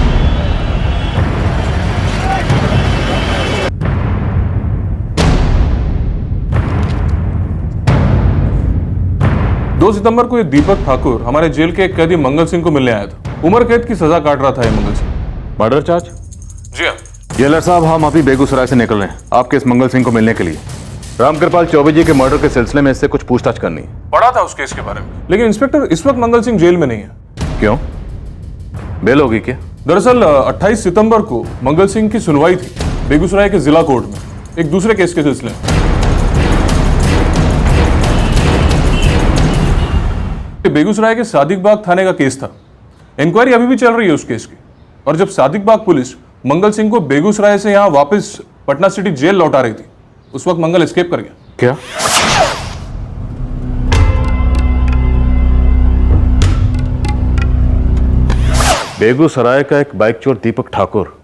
2 सितंबर को ये दीपक ठाकुर हमारे जेल के एक कैदी मंगल सिंह को मिलने आया था। उम्र कैद की सजा काट रहा था ये मंगल सिंह। Murder charge? जी हाँ। जेलर साहब, हम अभी बेगूसराय से निकल रहे हैं आपके इस मंगल सिंह को मिलने के लिए। रामकृपाल चौबे जी के मर्डर के सिलसिले में इससे कुछ पूछताछ करनी है। पढ़ा था उस केस के बारे में, लेकिन इंस्पेक्टर इस वक्त मंगल सिंह जेल में नहीं है। क्यों? बेल होगी क्या? दरअसल 28 सितंबर को मंगल सिंह की सुनवाई थी बेगूसराय के जिला कोर्ट में, एक दूसरे केस के सिलसिले में। बेगूसराय के सादिक बाग थाने का केस था। इंक्वायरी अभी भी चल रही है उस केस की, और जब सादिक बाग पुलिस मंगल सिंह को बेगूसराय से यहाँ वापस पटना सिटी जेल लौटा रही थी, उस वक्त मंगल एस्केप कर गया। क्या? बेगूसराय का एक बाइक चोर दीपक ठाकुर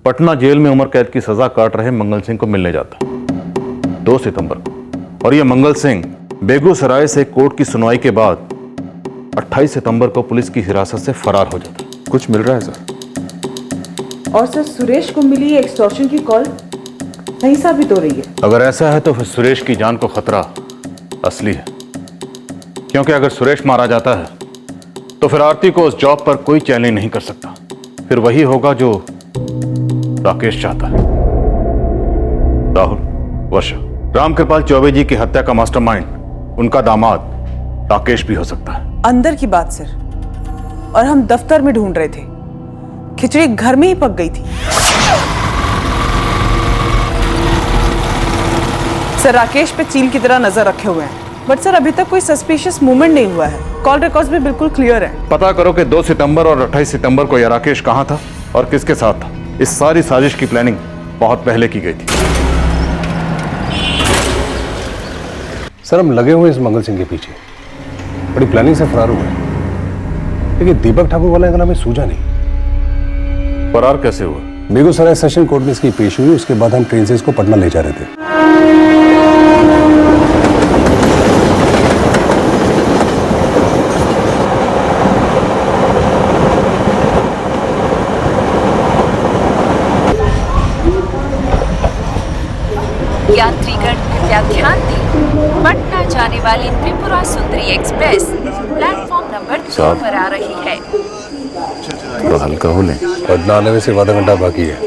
पटना जेल में उम्र कैद की सजा काट रहे मंगल सिंह को मिलने जाता 2 सितंबर को, और यह मंगल सिंह बेगूसराय से कोर्ट की सुनवाई के बाद 28 सितंबर को पुलिस की हिरासत से फरार हो जाता। कुछ मिल रहा है सर? और सर, सुरेश को मिली एक्सटॉर्शन की कॉल सही साबित हो रही है। अगर ऐसा है तो फिर सुरेश की जान को खतरा असली है, क्योंकि अगर सुरेश मारा जाता है तो फिर आरती को उस जॉब पर कोई चैलेंज नहीं कर सकता। फिर वही होगा जो राकेश चाहता है। राहुल, वर्षा, रामकृपाल चौबे जी की हत्या का मास्टरमाइंड उनका दामाद राकेश भी हो सकता है। अंदर की बात सर, और हम दफ्तर में ढूंढ रहे थे, खिचड़ी घर में ही पक गई थी। सर, राकेश पे चील की तरह नजर रखे हुए हैं, बट सर अभी तक कोई सस्पिशियस मूवमेंट नहीं हुआ है। कॉल रिकॉर्ड्स भी बिल्कुल क्लियर है। पता करो कि 2 सितंबर और 28 सितंबर को यह राकेश कहां था और किसके साथ था। इस सारी साजिश की प्लानिंग बहुत पहले की गई थी। सर, हम लगे हुए इस मंगल सिंह के पीछे, बड़ी प्लानिंग से फरार हुए हैं, लेकिन दीपक ठाकुर वाला एंगल हमें सूझा नहीं। फरार कैसे हुआ? बेगूसराय सेशन कोर्ट में इसकी पेश हुई, उसके बाद हम ट्रेन से इसको पटना ले जा रहे थे। यात्रीगण कृपया ध्यान दें, पटना जाने वाली Tripura Sundari express platform number 2 पर आ रही है। थोड़ा हल्का हो लें। पटना आने में सिर्फ आधा घंटा बाकी है।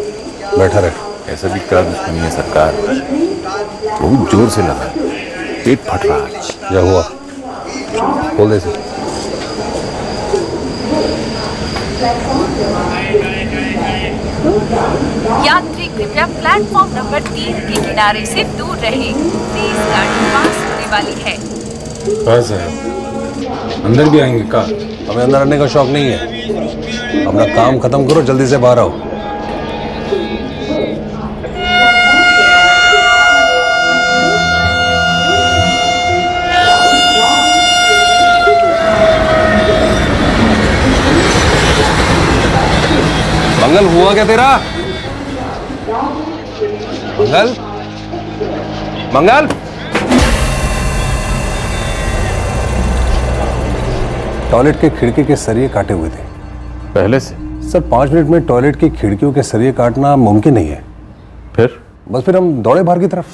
बैठा रहे। ऐसा भी क्या दुश्मनी है सरकार, बहुत जोर से लगा, पेट फट रहा है। क्या हुआ? खोल दे से। यात्री कृपया प्लेटफॉर्म नंबर 3 के किनारे से दूर रहें। तेज गाड़ी पास होने वाली है। बस है, अंदर भी आएंगे का? हमें अंदर आने का शौक नहीं है। अपना काम खत्म करो, जल्दी से बाहर आओ। मंगल, हुआ क्या तेरा? मंगल, मंगल, टॉयलेट के खिड़की के सरिये काटे हुए थे पहले से। सर 5 मिनट में टॉयलेट की खिड़कियों के सरिये काटना मुमकिन नहीं है। फिर हम दौड़े बाहर की तरफ।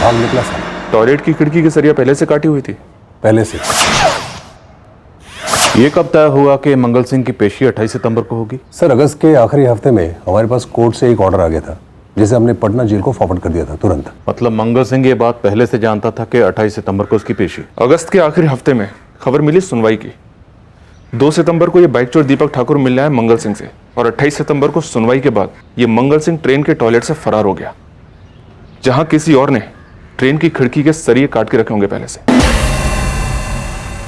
आग निकला सर। टॉयलेट की खिड़की की सरिया पहले से काटी हुई थी? पहले से। ये कब तय हुआ कि मंगल सिंह की पेशी 28 सितंबर को होगी? सर अगस्त के आखिरी हफ्ते में हमारे पास कोर्ट से एक ऑर्डर आ गया था, जिसे हमने पटना जेल को फॉरवर्ड कर दिया था तुरंत। मतलब मंगल सिंह ये बात पहले से जानता था कि 28 सितंबर को उसकी पेशी। अगस्त के आखिरी हफ्ते में खबर मिली सुनवाई की। 2 सितंबर को ये बाइक चोर दीपक ठाकुर मिलने आया मंगल सिंह से, और 28 सितंबर को सुनवाई के बाद ये मंगल सिंह ट्रेन के टॉयलेट से फरार हो गया, जहां किसी और ने ट्रेन की खिड़की के सरिये काट के रखे होंगे पहले से।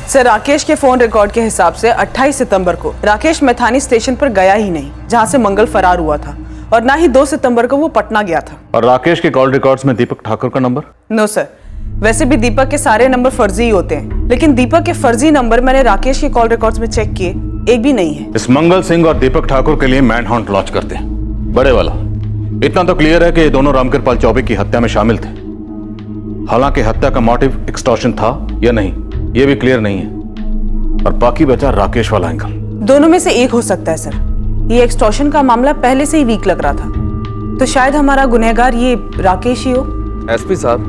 सर राकेश के फोन रिकॉर्ड के हिसाब से 28 सितंबर को राकेश मैथानी स्टेशन पर गया ही नहीं, जहां से मंगल फरार हुआ था, और ना ही 2 सितंबर को वो पटना गया था। और राकेश के कॉल रिकॉर्ड्स में दीपक ठाकुर का नंबर? नो सर, वैसे भी दीपक के सारे नंबर फर्जी ही होते हैं, लेकिन दीपक के फर्जी नंबर मैंने राकेश के कॉल रिकॉर्ड्स में चेक किए, एक भी नहीं है। इस मंगल सिंह और दीपक ठाकुर के लिए मैन हंट लॉन्च करते हैं, बड़े वाला। इतना तो क्लियर है कि ये दोनों रामकृपाल चौबे की हत्या में शामिल थे। हालांकि हत्या का मोटिव एक्सटॉर्शन था या नहीं, ये भी क्लियर नहीं है। और बाकी बचा राकेश वाला एंगल। दोनों में से एक हो सकता है सर। ये एक्सटॉर्शन का मामला पहले से ही वीक लग रहा था, तो शायद हमारा गुनहगार ये राकेश ही हो। एसपी साहब,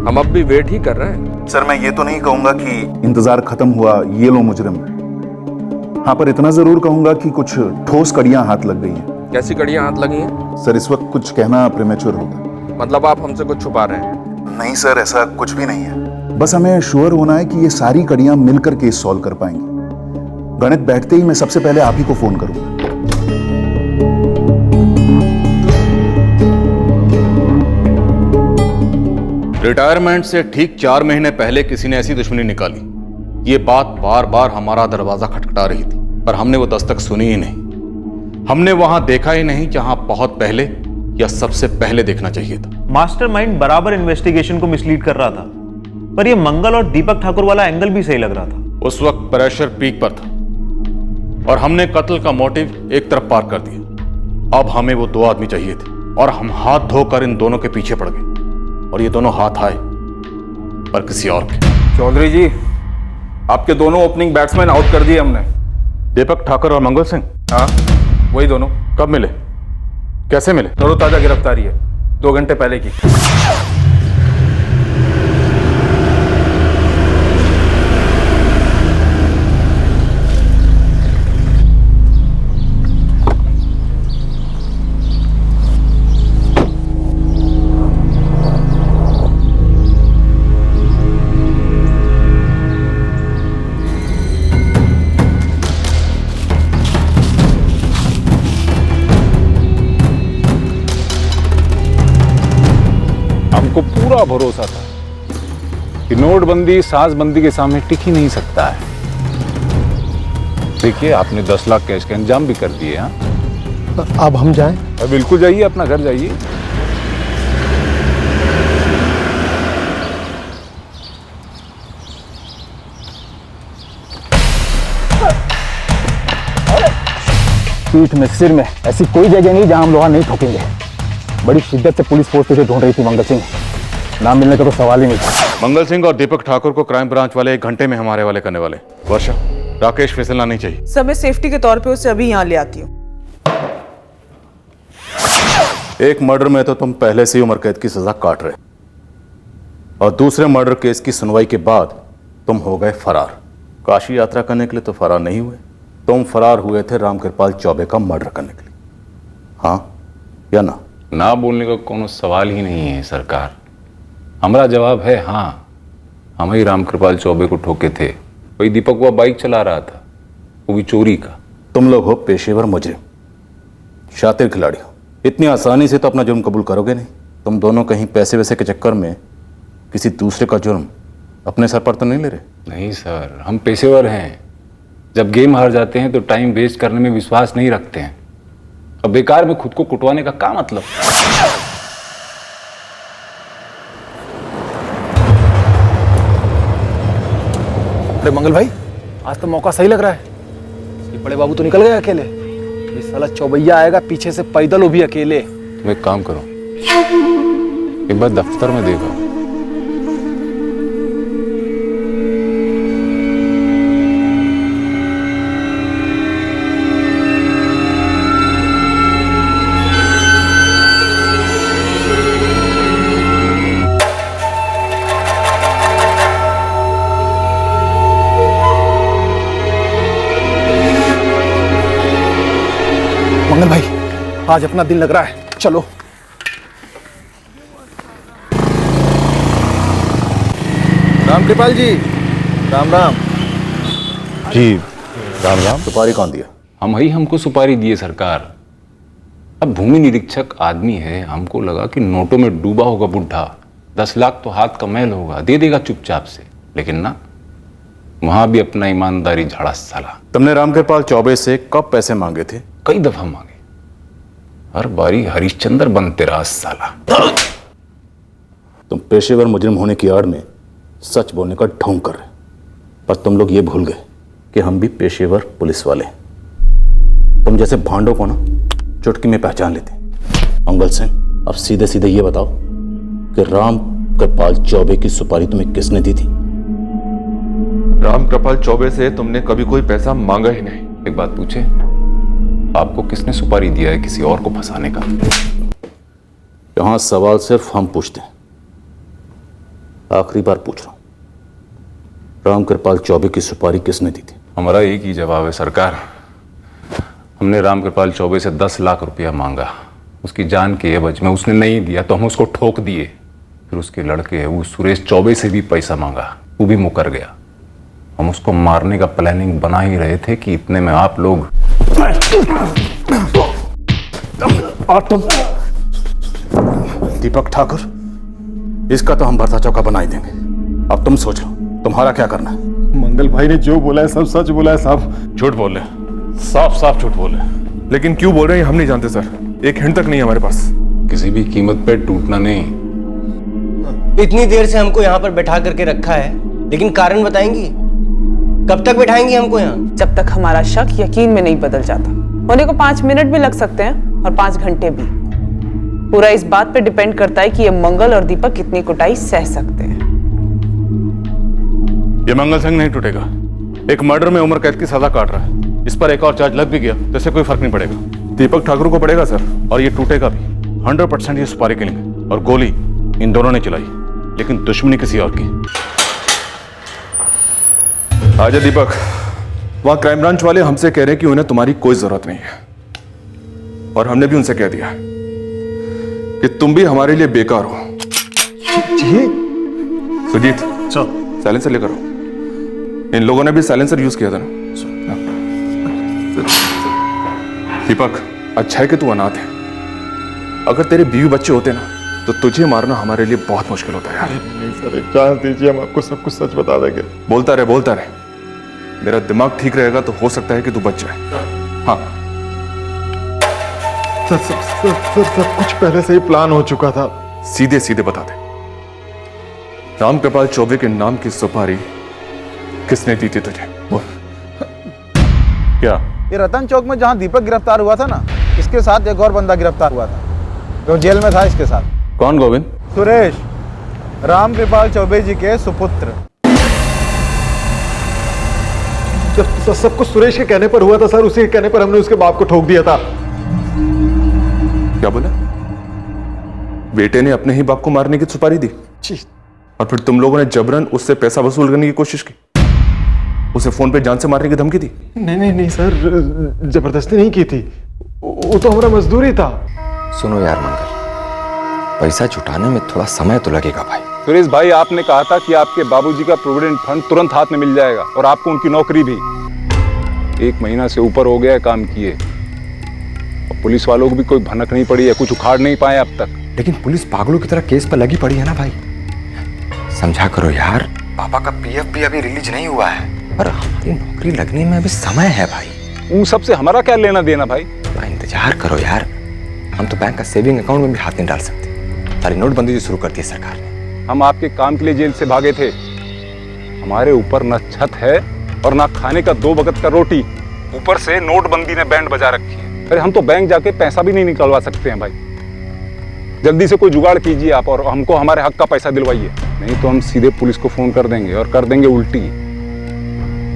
हम अब भी वेट ही कर रहे हैं। सर मैं ये तो नहीं कहूंगा कि इंतजार खत्म हुआ, ये लो मुजरिम। हाँ, पर इतना जरूर कहूंगा कि कुछ ठोस कड़ियां हाथ लग गई हैं। कैसी कड़ियां हाथ लगी हैं? सर इस वक्त कुछ कहना प्रीमेच्योर होगा। मतलब आप हमसे कुछ छुपा रहे हैं? नहीं सर, ऐसा कुछ भी नहीं है। बस हमें श्योर होना है कि ये सारी कड़ियां मिलकर केस सॉल्व कर पाएंगे। गणित बैठते ही मैं सबसे पहले आप ही को फोन करूंगा। रिटायरमेंट से ठीक 4 महीने पहले किसी ने ऐसी दुश्मनी निकाली। ये बात बार बार हमारा दरवाजा खटखटा रही थी, पर हमने वो दस्तक सुनी ही नहीं। हमने वहां देखा ही नहीं जहां बहुत पहले या सबसे पहले देखना चाहिए था। मास्टरमाइंड बराबर इन्वेस्टिगेशन को मिसलीड कर रहा था, पर ये मंगल और दीपक ठाकुर वाला एंगल भी सही लग रहा था। उस वक्त प्रेशर पीक पर था और हमने कत्ल का मोटिव एक तरफ पार कर दिया। अब हमें वो 2 आदमी चाहिए थे, और हम हाथ धोकर इन दोनों के पीछे पड़ गए, और ये दोनों हाथ आए पर किसी और के। चौधरी जी, आपके दोनों ओपनिंग बैट्समैन आउट कर दिए हमने। दीपक ठाकुर और मंगल सिंह? हाँ, वही दोनों। कब मिले, कैसे मिले? तरोताजा गिरफ्तारी है, 2 घंटे पहले की। हमको पूरा भरोसा था कि नोटबंदी साजबंदी के सामने टिक ही नहीं सकता है। देखिए, आपने 10 लाख कैश के इंतजाम भी कर दिए। हाँ, अब हम जाएं? बिल्कुल जाइए, अपना घर जाइए। पीठ में, सिर में, ऐसी कोई जगह नहीं जहां हम लोहा नहीं ठोकेंगे। बड़ी शिद्दत से पुलिस फोर्स तुझे ढूंढ रही थी मंगल सिंह, नाम मिलने का तो सवाल ही नहीं था। मंगल सिंह और दीपक ठाकुर को क्राइम ब्रांच वाले 1 घंटे में हमारे वाले करने वाले। वर्षा, राकेश फिसलना नहीं चाहिए। सर मैं सेफ्टी के तौर पे उसे अभी यहाँ ले आती हूँ। एक मर्डर में तो तुम पहले से ही उम्र कैद की सजा काट रहे, और दूसरे मर्डर केस की सुनवाई के बाद तुम हो गए फरार। काशी यात्रा करने के लिए तो फरार नहीं हुए, तुम फरार हुए थे रामकृपाल चौबे का मर्डर करने के लिए, हाँ या ना? ना बोलने का कोनो सवाल ही नहीं है सरकार। हमारा जवाब है हाँ, हम ही रामकृपाल चौबे को ठोके थे। वही दीपक हुआ बाइक चला रहा था, वो भी चोरी का। तुम लोग हो पेशेवर मुजरिम, शातिर खिलाड़ी हो, इतनी आसानी से तो अपना जुर्म कबूल करोगे नहीं। तुम दोनों कहीं पैसे वैसे के चक्कर में किसी दूसरे का जुर्म अपने सर पर तो नहीं ले रहे? नहीं सर, हम पेशेवर हैं। जब गेम हार जाते हैं तो टाइम वेस्ट करने में विश्वास नहीं रखते हैं। अब बेकार में खुद को कुटवाने का क्या मतलब? अरे मंगल भाई, आज तो मौका सही लग रहा है। ये बड़े बाबू तो निकल गए अकेले, ये साला चौबैया आएगा पीछे से पैदल, वो भी अकेले। तुम एक काम करो, एक बार दफ्तर में देखो। मंगल भाई, आज अपना दिन लग रहा है, चलो। रामकृपाल जी, राम राम। जी राम राम। सुपारी कौन दिया? हम ही हमको सुपारी दिए सरकार। अब भूमि निरीक्षक आदमी है, हमको लगा कि नोटों में डूबा होगा बुढ़ा, 10 लाख तो हाथ का मैल होगा, दे देगा चुपचाप से। लेकिन ना, वहां भी अपना ईमानदारी झाड़ा साला। तुमने रामकृपाल चौबे से कब पैसे मांगे थे? कई दफा मांगे, हर बारी हरिश्चंद्र बनते रहा साला। तुम पेशेवर मुजरिम होने की आड़ में सच बोलने का ढोंग कर रहे, पर तुम लोग ये भूल गए कि हम भी पेशेवर पुलिस वाले हैं। तुम जैसे भांडों को ना चुटकी में पहचान लेते। मंगल सिंह, अब सीधे सीधे ये बताओ कि रामकृपाल चौबे की सुपारी तुम्हें किसने दी थी? रामकृपाल चौबे से तुमने कभी कोई पैसा मांगा ही नहीं। एक बात पूछे, आपको किसने सुपारी दिया है किसी और को फंसाने का? यहां सवाल सिर्फ हम पूछते हैं, आखिरी बार पूछ रहा हूं, रामकृपाल चौबे की सुपारी किसने दी थी? हमारा एक ही जवाब है सरकार, हमने रामकृपाल चौबे से 10 लाख रुपया मांगा। उसकी जान के एवज में उसने नहीं दिया तो हम उसको ठोक दिए। फिर उसके लड़के वो सुरेश चौबे से भी पैसा मांगा, वो भी मुकर गया। हम उसको मारने का प्लानिंग बना ही रहे थे कि इतने में आप लोग। और तुम दीपक ठाकुर, इसका तो हम भरता चौका बना ही देंगे। अब तुम सोच लो तुम्हारा क्या करना है। मंगल भाई ने जो बोला है सब सच बोला है साहब। झूठ बोले, साफ साफ झूठ बोले। लेकिन क्यों बोल रहे हैं हम नहीं जानते सर, एक हिंट तक नहीं है हमारे पास। किसी भी कीमत पे टूटना नहीं। इतनी देर से हमको यहाँ पर बैठा करके रखा है, लेकिन कारण बताएंगी? कब तक बैठाएंगी हमको यहाँ? जब तक हमारा शक यकीन में नहीं बदल जाता। होने को 5 मिनट भी लग सकते हैं और 5 घंटे भी। पूरा इस बात पे डिपेंड करता है कि ये मंगल और दीपक कितनी कुटाई सह सकते हैं। ये मंगल सिंह नहीं टूटेगा। एक मर्डर में उम्र कैद की सजा काट रहा है, इस पर एक और चार्ज लग भी गया तो इससे कोई फर्क नहीं पड़ेगा। दीपक ठाकुर को पड़ेगा सर, और ये टूटेगा भी। 100% ये सुपारी किलिंग और गोली इन दोनों ने चलाई, लेकिन दुश्मनी किसी और की। आजा दीपक, वहां क्राइम ब्रांच वाले हमसे कह रहे हैं कि उन्हें तुम्हारी कोई जरूरत नहीं है, और हमने भी उनसे कह दिया कि तुम भी हमारे लिए बेकार हो। जी सुजीत, साइलेंसर लेकर आओ। इन लोगों ने भी साइलेंसर यूज किया था ना। दीपक, अच्छा है कि तू अनाथ है। अगर तेरे बीवी बच्चे होते ना तो तुझे मारना हमारे लिए बहुत मुश्किल होता है यार। नहीं सर, एक चांस दीजिए, हम आपको सब कुछ सच बता देंगे। बोलता रहे, बोलता रहे। मेरा दिमाग ठीक रहेगा तो हो सकता है कि तू बच जाए। हाँ सर, कुछ पहले से ही प्लान हो चुका था। सीधे सीधे बता दे, रामकृपाल चौबे के नाम की सुपारी किसने दी थी तुझे? क्या ये रतन चौक में जहां दीपक गिरफ्तार हुआ था ना, इसके साथ एक और बंदा गिरफ्तार हुआ था जो जेल में था इसके साथ। कौन गोविंद? सुरेश, रामकृपाल चौबे जी के सुपुत्र। सब कुछ सुरेश के कहने पर हुआ था सर, उसी के कहने पर हमने उसके बाप को ठोक दिया था। क्या बोला? बेटे ने अपने ही बाप को मारने की सुपारी दी? और फिर तुम लोगों ने जबरन उससे पैसा वसूल करने की कोशिश की, उसे फोन पे जान से मारने की धमकी दी। नहीं सर, जबरदस्ती नहीं की थी, वो तो हमारा मजदूरी था। सुनो यार मंगल, पैसा जुटाने में थोड़ा समय तो लगेगा भाई। सुरेश भाई, आपने कहा था कि आपके बाबूजी का प्रोविडेंट फंड तुरंत हाथ में मिल जाएगा और आपको उनकी नौकरी भी। 1 महीना से ऊपर हो गया है काम किए, और पुलिस वालों को भी कोई भनक नहीं पड़ी है, कुछ उखाड़ नहीं पाए अब तक। लेकिन पुलिस पागलों की तरह केस पर लगी पड़ी है ना भाई, समझा करो यार। पापा का पीएफ भी अभी रिलीज नहीं हुआ है और हमारी नौकरी लगने में अभी समय है भाई। उन सबसे हमारा क्या लेना देना भाई? इंतजार करो यार, हम तो बैंक का सेविंग अकाउंट में भी हाथ नहीं डाल सकते। सारी नोटबंदी जो शुरू कर दी है सरकार ने। हम आपके काम के लिए जेल से भागे थे, हमारे ऊपर न छत है और ना खाने का 2 वक्त का रोटी, ऊपर से नोटबंदी ने बैंड बजा रखी है। अरे हम तो बैंक जाके पैसा भी नहीं निकलवा सकते हैं भाई। जल्दी से कोई जुगाड़ कीजिए आप और हमको हमारे हक का पैसा दिलवाइए, नहीं तो हम सीधे पुलिस को फोन कर देंगे और कर देंगे उल्टी।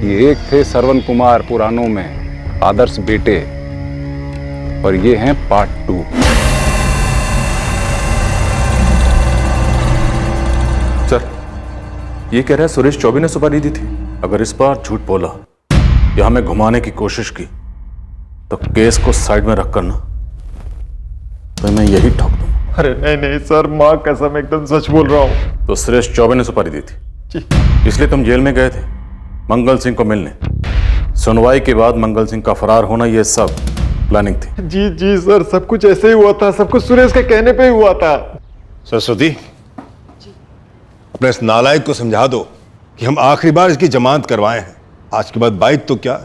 ये एक थे श्रवण कुमार पुराणों में आदर्श बेटे, और ये हैं पार्ट 2। सर, ये कह रहा है सुरेश चौबे ने सुपारी दी थी। अगर इस बार झूठ बोला या हमें घुमाने की कोशिश की तो केस को साइड में रखकर ना तो मैं यही ठोक दूं। अरे नहीं सर, माँ कसम एकदम सच बोल रहा हूँ। तो सुरेश चौबे ने सुपारी दी थी जी। इसलिए तुम जेल में गए थे मंगल सिंह को मिलने। सुनवाई के बाद मंगल सिंह का फरार होना ये सब प्लानिंग थी। जी सर, सब कुछ ऐसे ही हुआ था, सब कुछ सुरेश के कहने पे ही हुआ था। सरस्वती, अपने इस नालायक को समझा दो कि हम आखिरी बार इसकी जमानत करवाए हैं। आज के बाद बाइक तो क्या,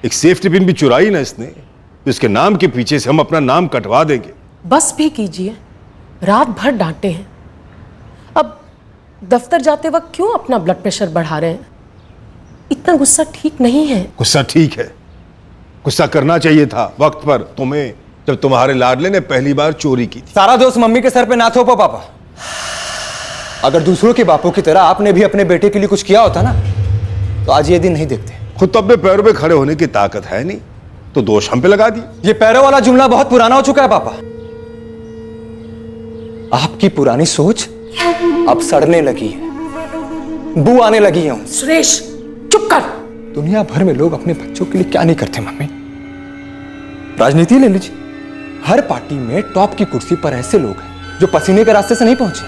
एक सेफ्टी पिन भी चुराई ना इसने, तो इसके नाम के पीछे से हम अपना नाम कटवा देंगे। बस भी कीजिए, रात भर डांटे हैं, अब दफ्तर जाते वक्त क्यों अपना ब्लड प्रेशर बढ़ा रहे हैं? इतना गुस्सा ठीक नहीं है। गुस्सा ठीक है, गुस्सा करना चाहिए था वक्त पर तुम्हें, जब तुम्हारे लाडले ने पहली बार चोरी की थी। सारा दोष मम्मी के सर पे ना थोपो पापा। अगर दूसरों के बापों की तरह आपने भी अपने बेटे के लिए कुछ किया होता ना, तो आज ये दिन नहीं देखते। खुद तो अपने पैरों पे खड़े होने की ताकत है नहीं, तो दोष हम पे लगा दी। ये पैरों वाला जुमला बहुत पुराना हो चुका है पापा। आपकी पुरानी सोच अब सड़ने लगी है, बू आने लगी है। सुरेश चुप कर। दुनिया भर में लोग अपने बच्चों के लिए क्या नहीं करते मम्मी। राजनीति ले लीजिए, हर पार्टी में टॉप की कुर्सी पर ऐसे लोग हैं जो पसीने के रास्ते से नहीं पहुंचे,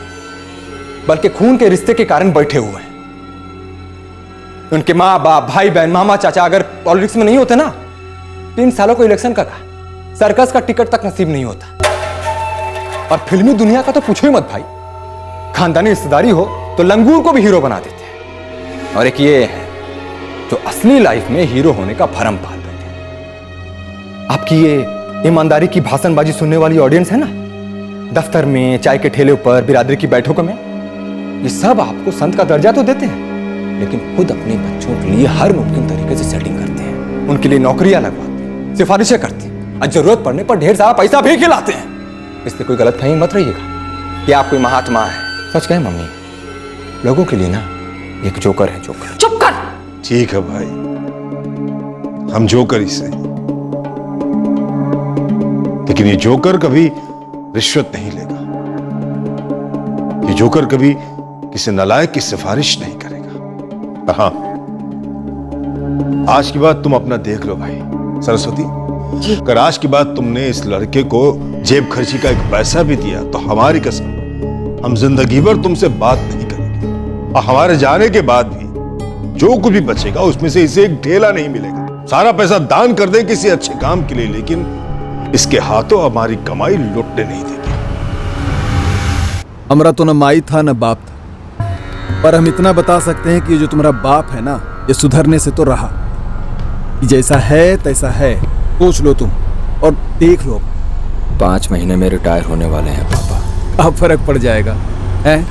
बल्कि खून के रिश्ते के कारण बैठे हुए हैं। उनके माँ बाप, भाई बहन, मामा चाचा अगर पॉलिटिक्स में नहीं होते ना, 3 सालों को इलेक्शन का कहा, सर्कस का टिकट तक नसीब नहीं होता। और फिल्मी दुनिया का तो पूछो ही मत भाई, खानदानी रिश्तेदारी हो तो लंगूर को भी हीरो बना देते हैं। और एक ये है जो असली लाइफ में हीरो होने का भरम पाल बैठे हैं। आपकी ये ईमानदारी की भाषणबाजी सुनने वाली ऑडियंस है ना, दफ्तर में, चाय के ठेले पर, बिरादरी की बैठकों में, ये सब आपको संत का दर्जा तो देते हैं, लेकिन खुद अपने बच्चों के लिए हर मुमकिन तरीके से सेटिंग करते हैं, उनके लिए नौकरियां लगवाते हैं, सिफारिशें करते हैं, और जरूरत पड़ने पर ढेर सारा पैसा भी खिलाते हैं। इससे कोई गलतफहमी मत रहिएगा कि आप कोई महात्मा है। सच कहे मम्मी, लोगों के लिए ना एक जोकर है, जोकर। चुप कर। ठीक है भाई, हम जोकर ही से, लेकिन ये जोकर कभी रिश्वत नहीं लेगा, ये जोकर कभी किसी नालायक की सिफारिश नहीं करेगा। हाँ, आज की बात तुम अपना देख लो भाई। सरस्वती, अगर आज की बात तुमने इस लड़के को जेब खर्ची का 1 पैसा भी दिया तो हमारी कसम, हम जिंदगी भर तुमसे बात नहीं करेंगे, और हमारे जाने के बाद भी जो कुछ भी बचेगा उसमें से इसे एक ढेला नहीं मिलेगा। सारा पैसा दान कर दे किसी अच्छे काम के लिए, लेकिन इसके हाथों हमारी कमाई लुटने नहीं देगी। हमारा तो न माई था न बाप था, पर हम इतना बता सकते हैं कि जो तुम्हारा बाप है ना, ये सुधरने से तो रहा, जैसा है तैसा है। सोच लो तुम और देख लो। 5 महीने में रिटायर होने वाले हैं पापा। अब फर्क पड़ जाएगा हैं?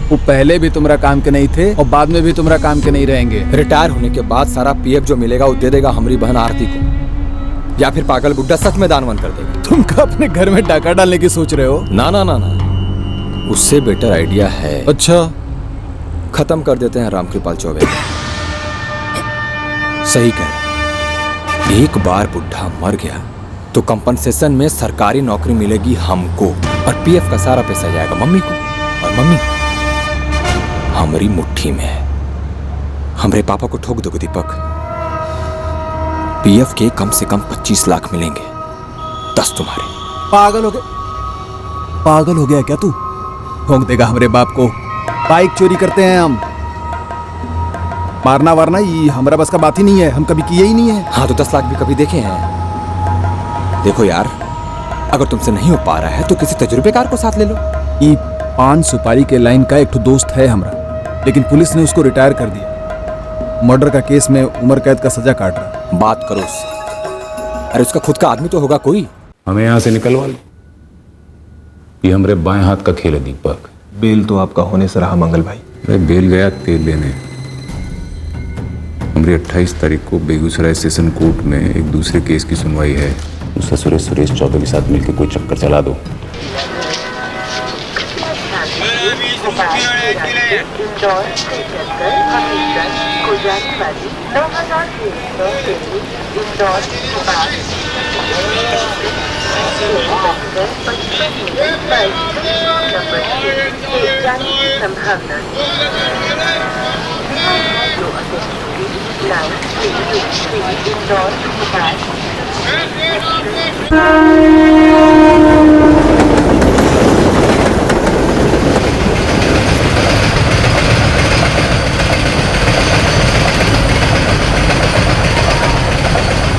वो पहले भी तुम्हारा काम के नहीं थे और बाद में भी तुम्हारा काम के नहीं रहेंगे। रिटायर होने के बाद सारा पीएफ जो मिलेगा वो दे देगा हमारी बहन आरती को, या फिर पागल बुड्ढा सच में दानवन कर देगा। तुम क्या अपने घर में डाका डालने की सोच रहे हो? ना ना ना ना, उससे बेटर आइडिया है। अच्छा, खत्म कर देते हैं रामकृपाल चौबे। सही कह, एक बार बुढ़ा मर गया तो कंपनसेशन में सरकारी नौकरी मिलेगी हमको, और पीएफ का सारा पैसा जाएगा मम्मी को। और मम्मी हमारी मुट्ठी में है। हमरे पापा को ठोक दोगे दीपक, पीएफ के कम से कम 25 लाख मिलेंगे, 10 तुम्हारे। पागल हो गया क्या तू? ठोक देगा हमारे बाप को? बाइक चोरी करते हैं हम, मारना वारना ये हमारा बस का बात ही नहीं है, हम कभी किए ही नहीं है। हाँ तो 10 लाख भी कभी देखे हैं? देखो यार, अगर तुमसे नहीं हो पा रहा है तो किसी तजुर्बेकार को साथ ले लो। ये 5 सुपारी के लाइन का एक दोस्त है हमारा, लेकिन पुलिस ने उसको रिटायर कर दिया। मर्डर का केस में उम्र कैद का सजा काट रहा। बात करो उससे। अरे उसका खुद का आदमी तो होगा कोई। हमें यहां से निकलवा लो, ये हमारे बाएं हाथ का खेल है दीपक। बेल तो आपका होने से रहा मंगल भाई। अरे बेल गया तेल लेने। हमारी 28 तारीख को बेगूसराय सेशन कोर्ट में एक दूसरे केस की सुनवाई है। उसका सुरेश चौबे के साथ मिलकर कोई चक्कर चला दो।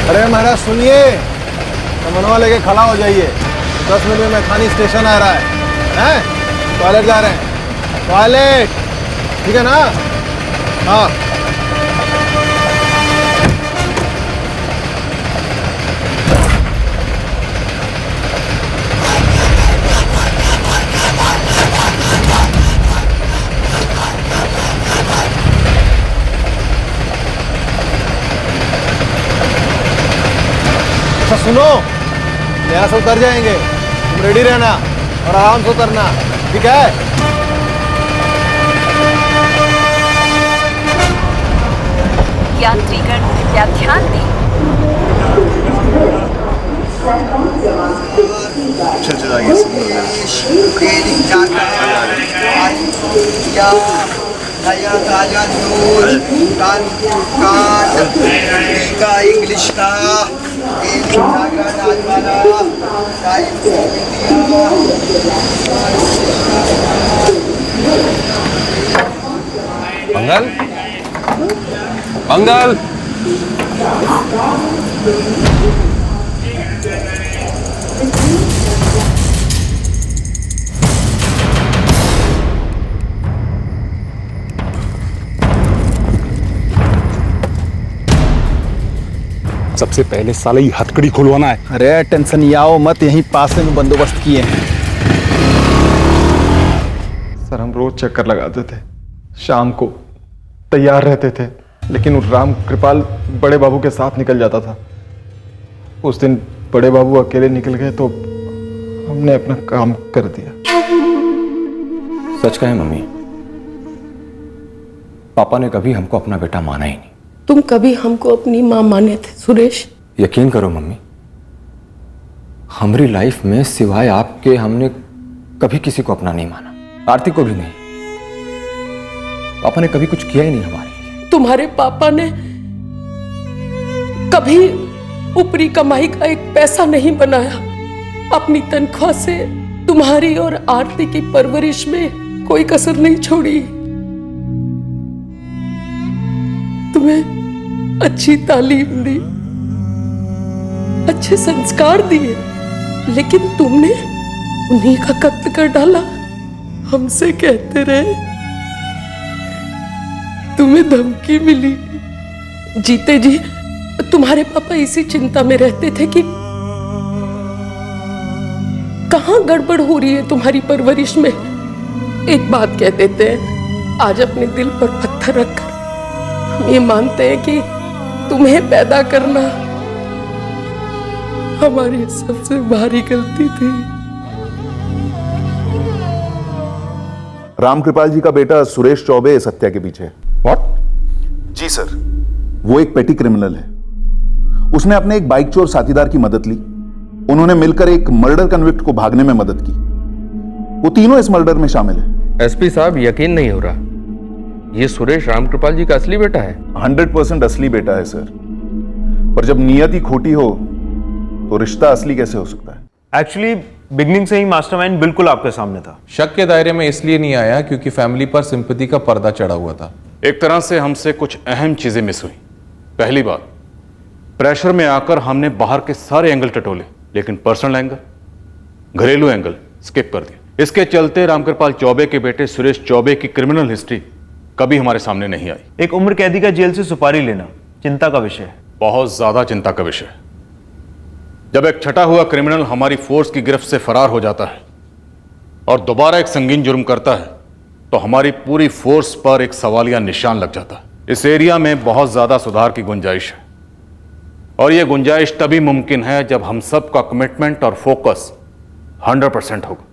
अरे महाराज सुनिए, मनवा लेके खड़ा हो जाइए, 10 मिनट में खानी स्टेशन आ रहा है? टॉयलेट जा रहे हैं, टॉयलेट, ठीक है ना? हाँ। अच्छा सुनो, यहाँ से उतर जाएंगे, तुम रेडी रहना और आराम से उतरना, ठीक है? यात्रीगण कृपया ध्यान दें। इंग्लिश का मंगल, मंगल, सबसे पहले साले ये हथकड़ी खुलवाना है। अरे टेंशन नहीं आओ मत, यहीं पास में बंदोबस्त किए हैं। सर हम रोज चक्कर लगाते थे, शाम को तैयार रहते थे, लेकिन राम कृपाल बड़े बाबू के साथ निकल जाता था। उस दिन बड़े बाबू अकेले निकल गए तो हमने अपना काम कर दिया। सच कहे मम्मी, पापा ने कभी हमको अपना बेटा माना ही नहीं। तुम कभी हमको अपनी माँ माने थे सुरेश? यकीन करो मम्मी, हमारी लाइफ में सिवाय आपके हमने कभी किसी को अपना नहीं माना, आरती को भी नहीं। पापा ने कभी कुछ किया ही नहीं हमारे लिए। तुम्हारे पापा ने कभी ऊपरी कमाई का एक पैसा नहीं बनाया। अपनी तनख्वाह से तुम्हारी और आरती की परवरिश में कोई कसर नहीं छोड़ी। तुम्हें अच्छी तालीम दी, अच्छे संस्कार दिए, लेकिन तुमने उन्हीं का कत्ल कर डाला। हमसे कहते रहे तुम्हें धमकी मिली। जीते जी तुम्हारे पापा इसी चिंता में रहते थे कि कहां गड़बड़ हो रही है तुम्हारी परवरिश में। एक बात कह देते हैं, आज अपने दिल पर पत्थर रखकर हम ये मानते हैं कि तुम्हें पैदा करना हमारी सबसे भारी गलती थी। रामकृपाल जी का बेटा सुरेश चौबे इस हत्या के पीछे है। व्हाट? जी सर, वो एक पेटी क्रिमिनल है। उसने अपने एक बाइक चोर साथीदार की मदद ली। उन्होंने मिलकर एक मर्डर कन्विक्ट को भागने में मदद की। वो तीनों इस मर्डर में शामिल है। एसपी साहब, यकीन नहीं हो रहा। ये सुरेश रामकृपाल जी का असली बेटा है? 100% असली बेटा है सर, पर जब नियत ही खोटी हो तो रिश्ता असली कैसे हो सकता है? एक्चुअली बिगनिंग से ही मास्टरमाइंड बिल्कुल आपके सामने था। शक के दायरे में इसलिए नहीं आया क्योंकि फैमिली पर सिंपैथी का पर्दा चढ़ा हुआ था। एक तरह से हमसे कुछ अहम चीजें मिस हुई। पहली बात, प्रेशर में आकर हमने बाहर के सारे एंगल टटोले, लेकिन पर्सनल एंगल, घरेलू एंगल स्किप कर दिया। इसके चलते रामकृपाल चौबे के बेटे सुरेश चौबे की क्रिमिनल हिस्ट्री कभी हमारे सामने नहीं आई। एक उम्र कैदी का जेल से सुपारी लेना चिंता का विषय है, बहुत ज्यादा चिंता का विषय। जब एक छटा हुआ क्रिमिनल हमारी फोर्स की गिरफ्त से फरार हो जाता है और दोबारा एक संगीन जुर्म करता है तो हमारी पूरी फोर्स पर एक सवालिया निशान लग जाता है। इस एरिया में बहुत ज्यादा सुधार की गुंजाइश है, और यह गुंजाइश तभी मुमकिन है जब हम सब का कमिटमेंट और फोकस 100% होगा।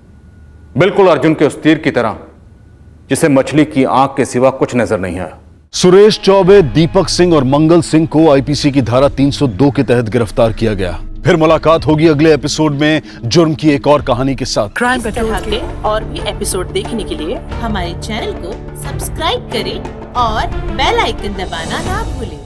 बिल्कुल अर्जुन के उस तीर की तरह जिसे मछली की आंख के सिवा कुछ नजर नहीं आया। सुरेश चौबे, दीपक सिंह और मंगल सिंह को आईपीसी की धारा 302 के तहत गिरफ्तार किया गया। फिर मुलाकात होगी अगले एपिसोड में जुर्म की एक और कहानी के साथ। क्राइम पेट्रोल के और भी एपिसोड देखने के लिए हमारे चैनल को सब्सक्राइब करें और बेल आइकन दबाना ना भूलें।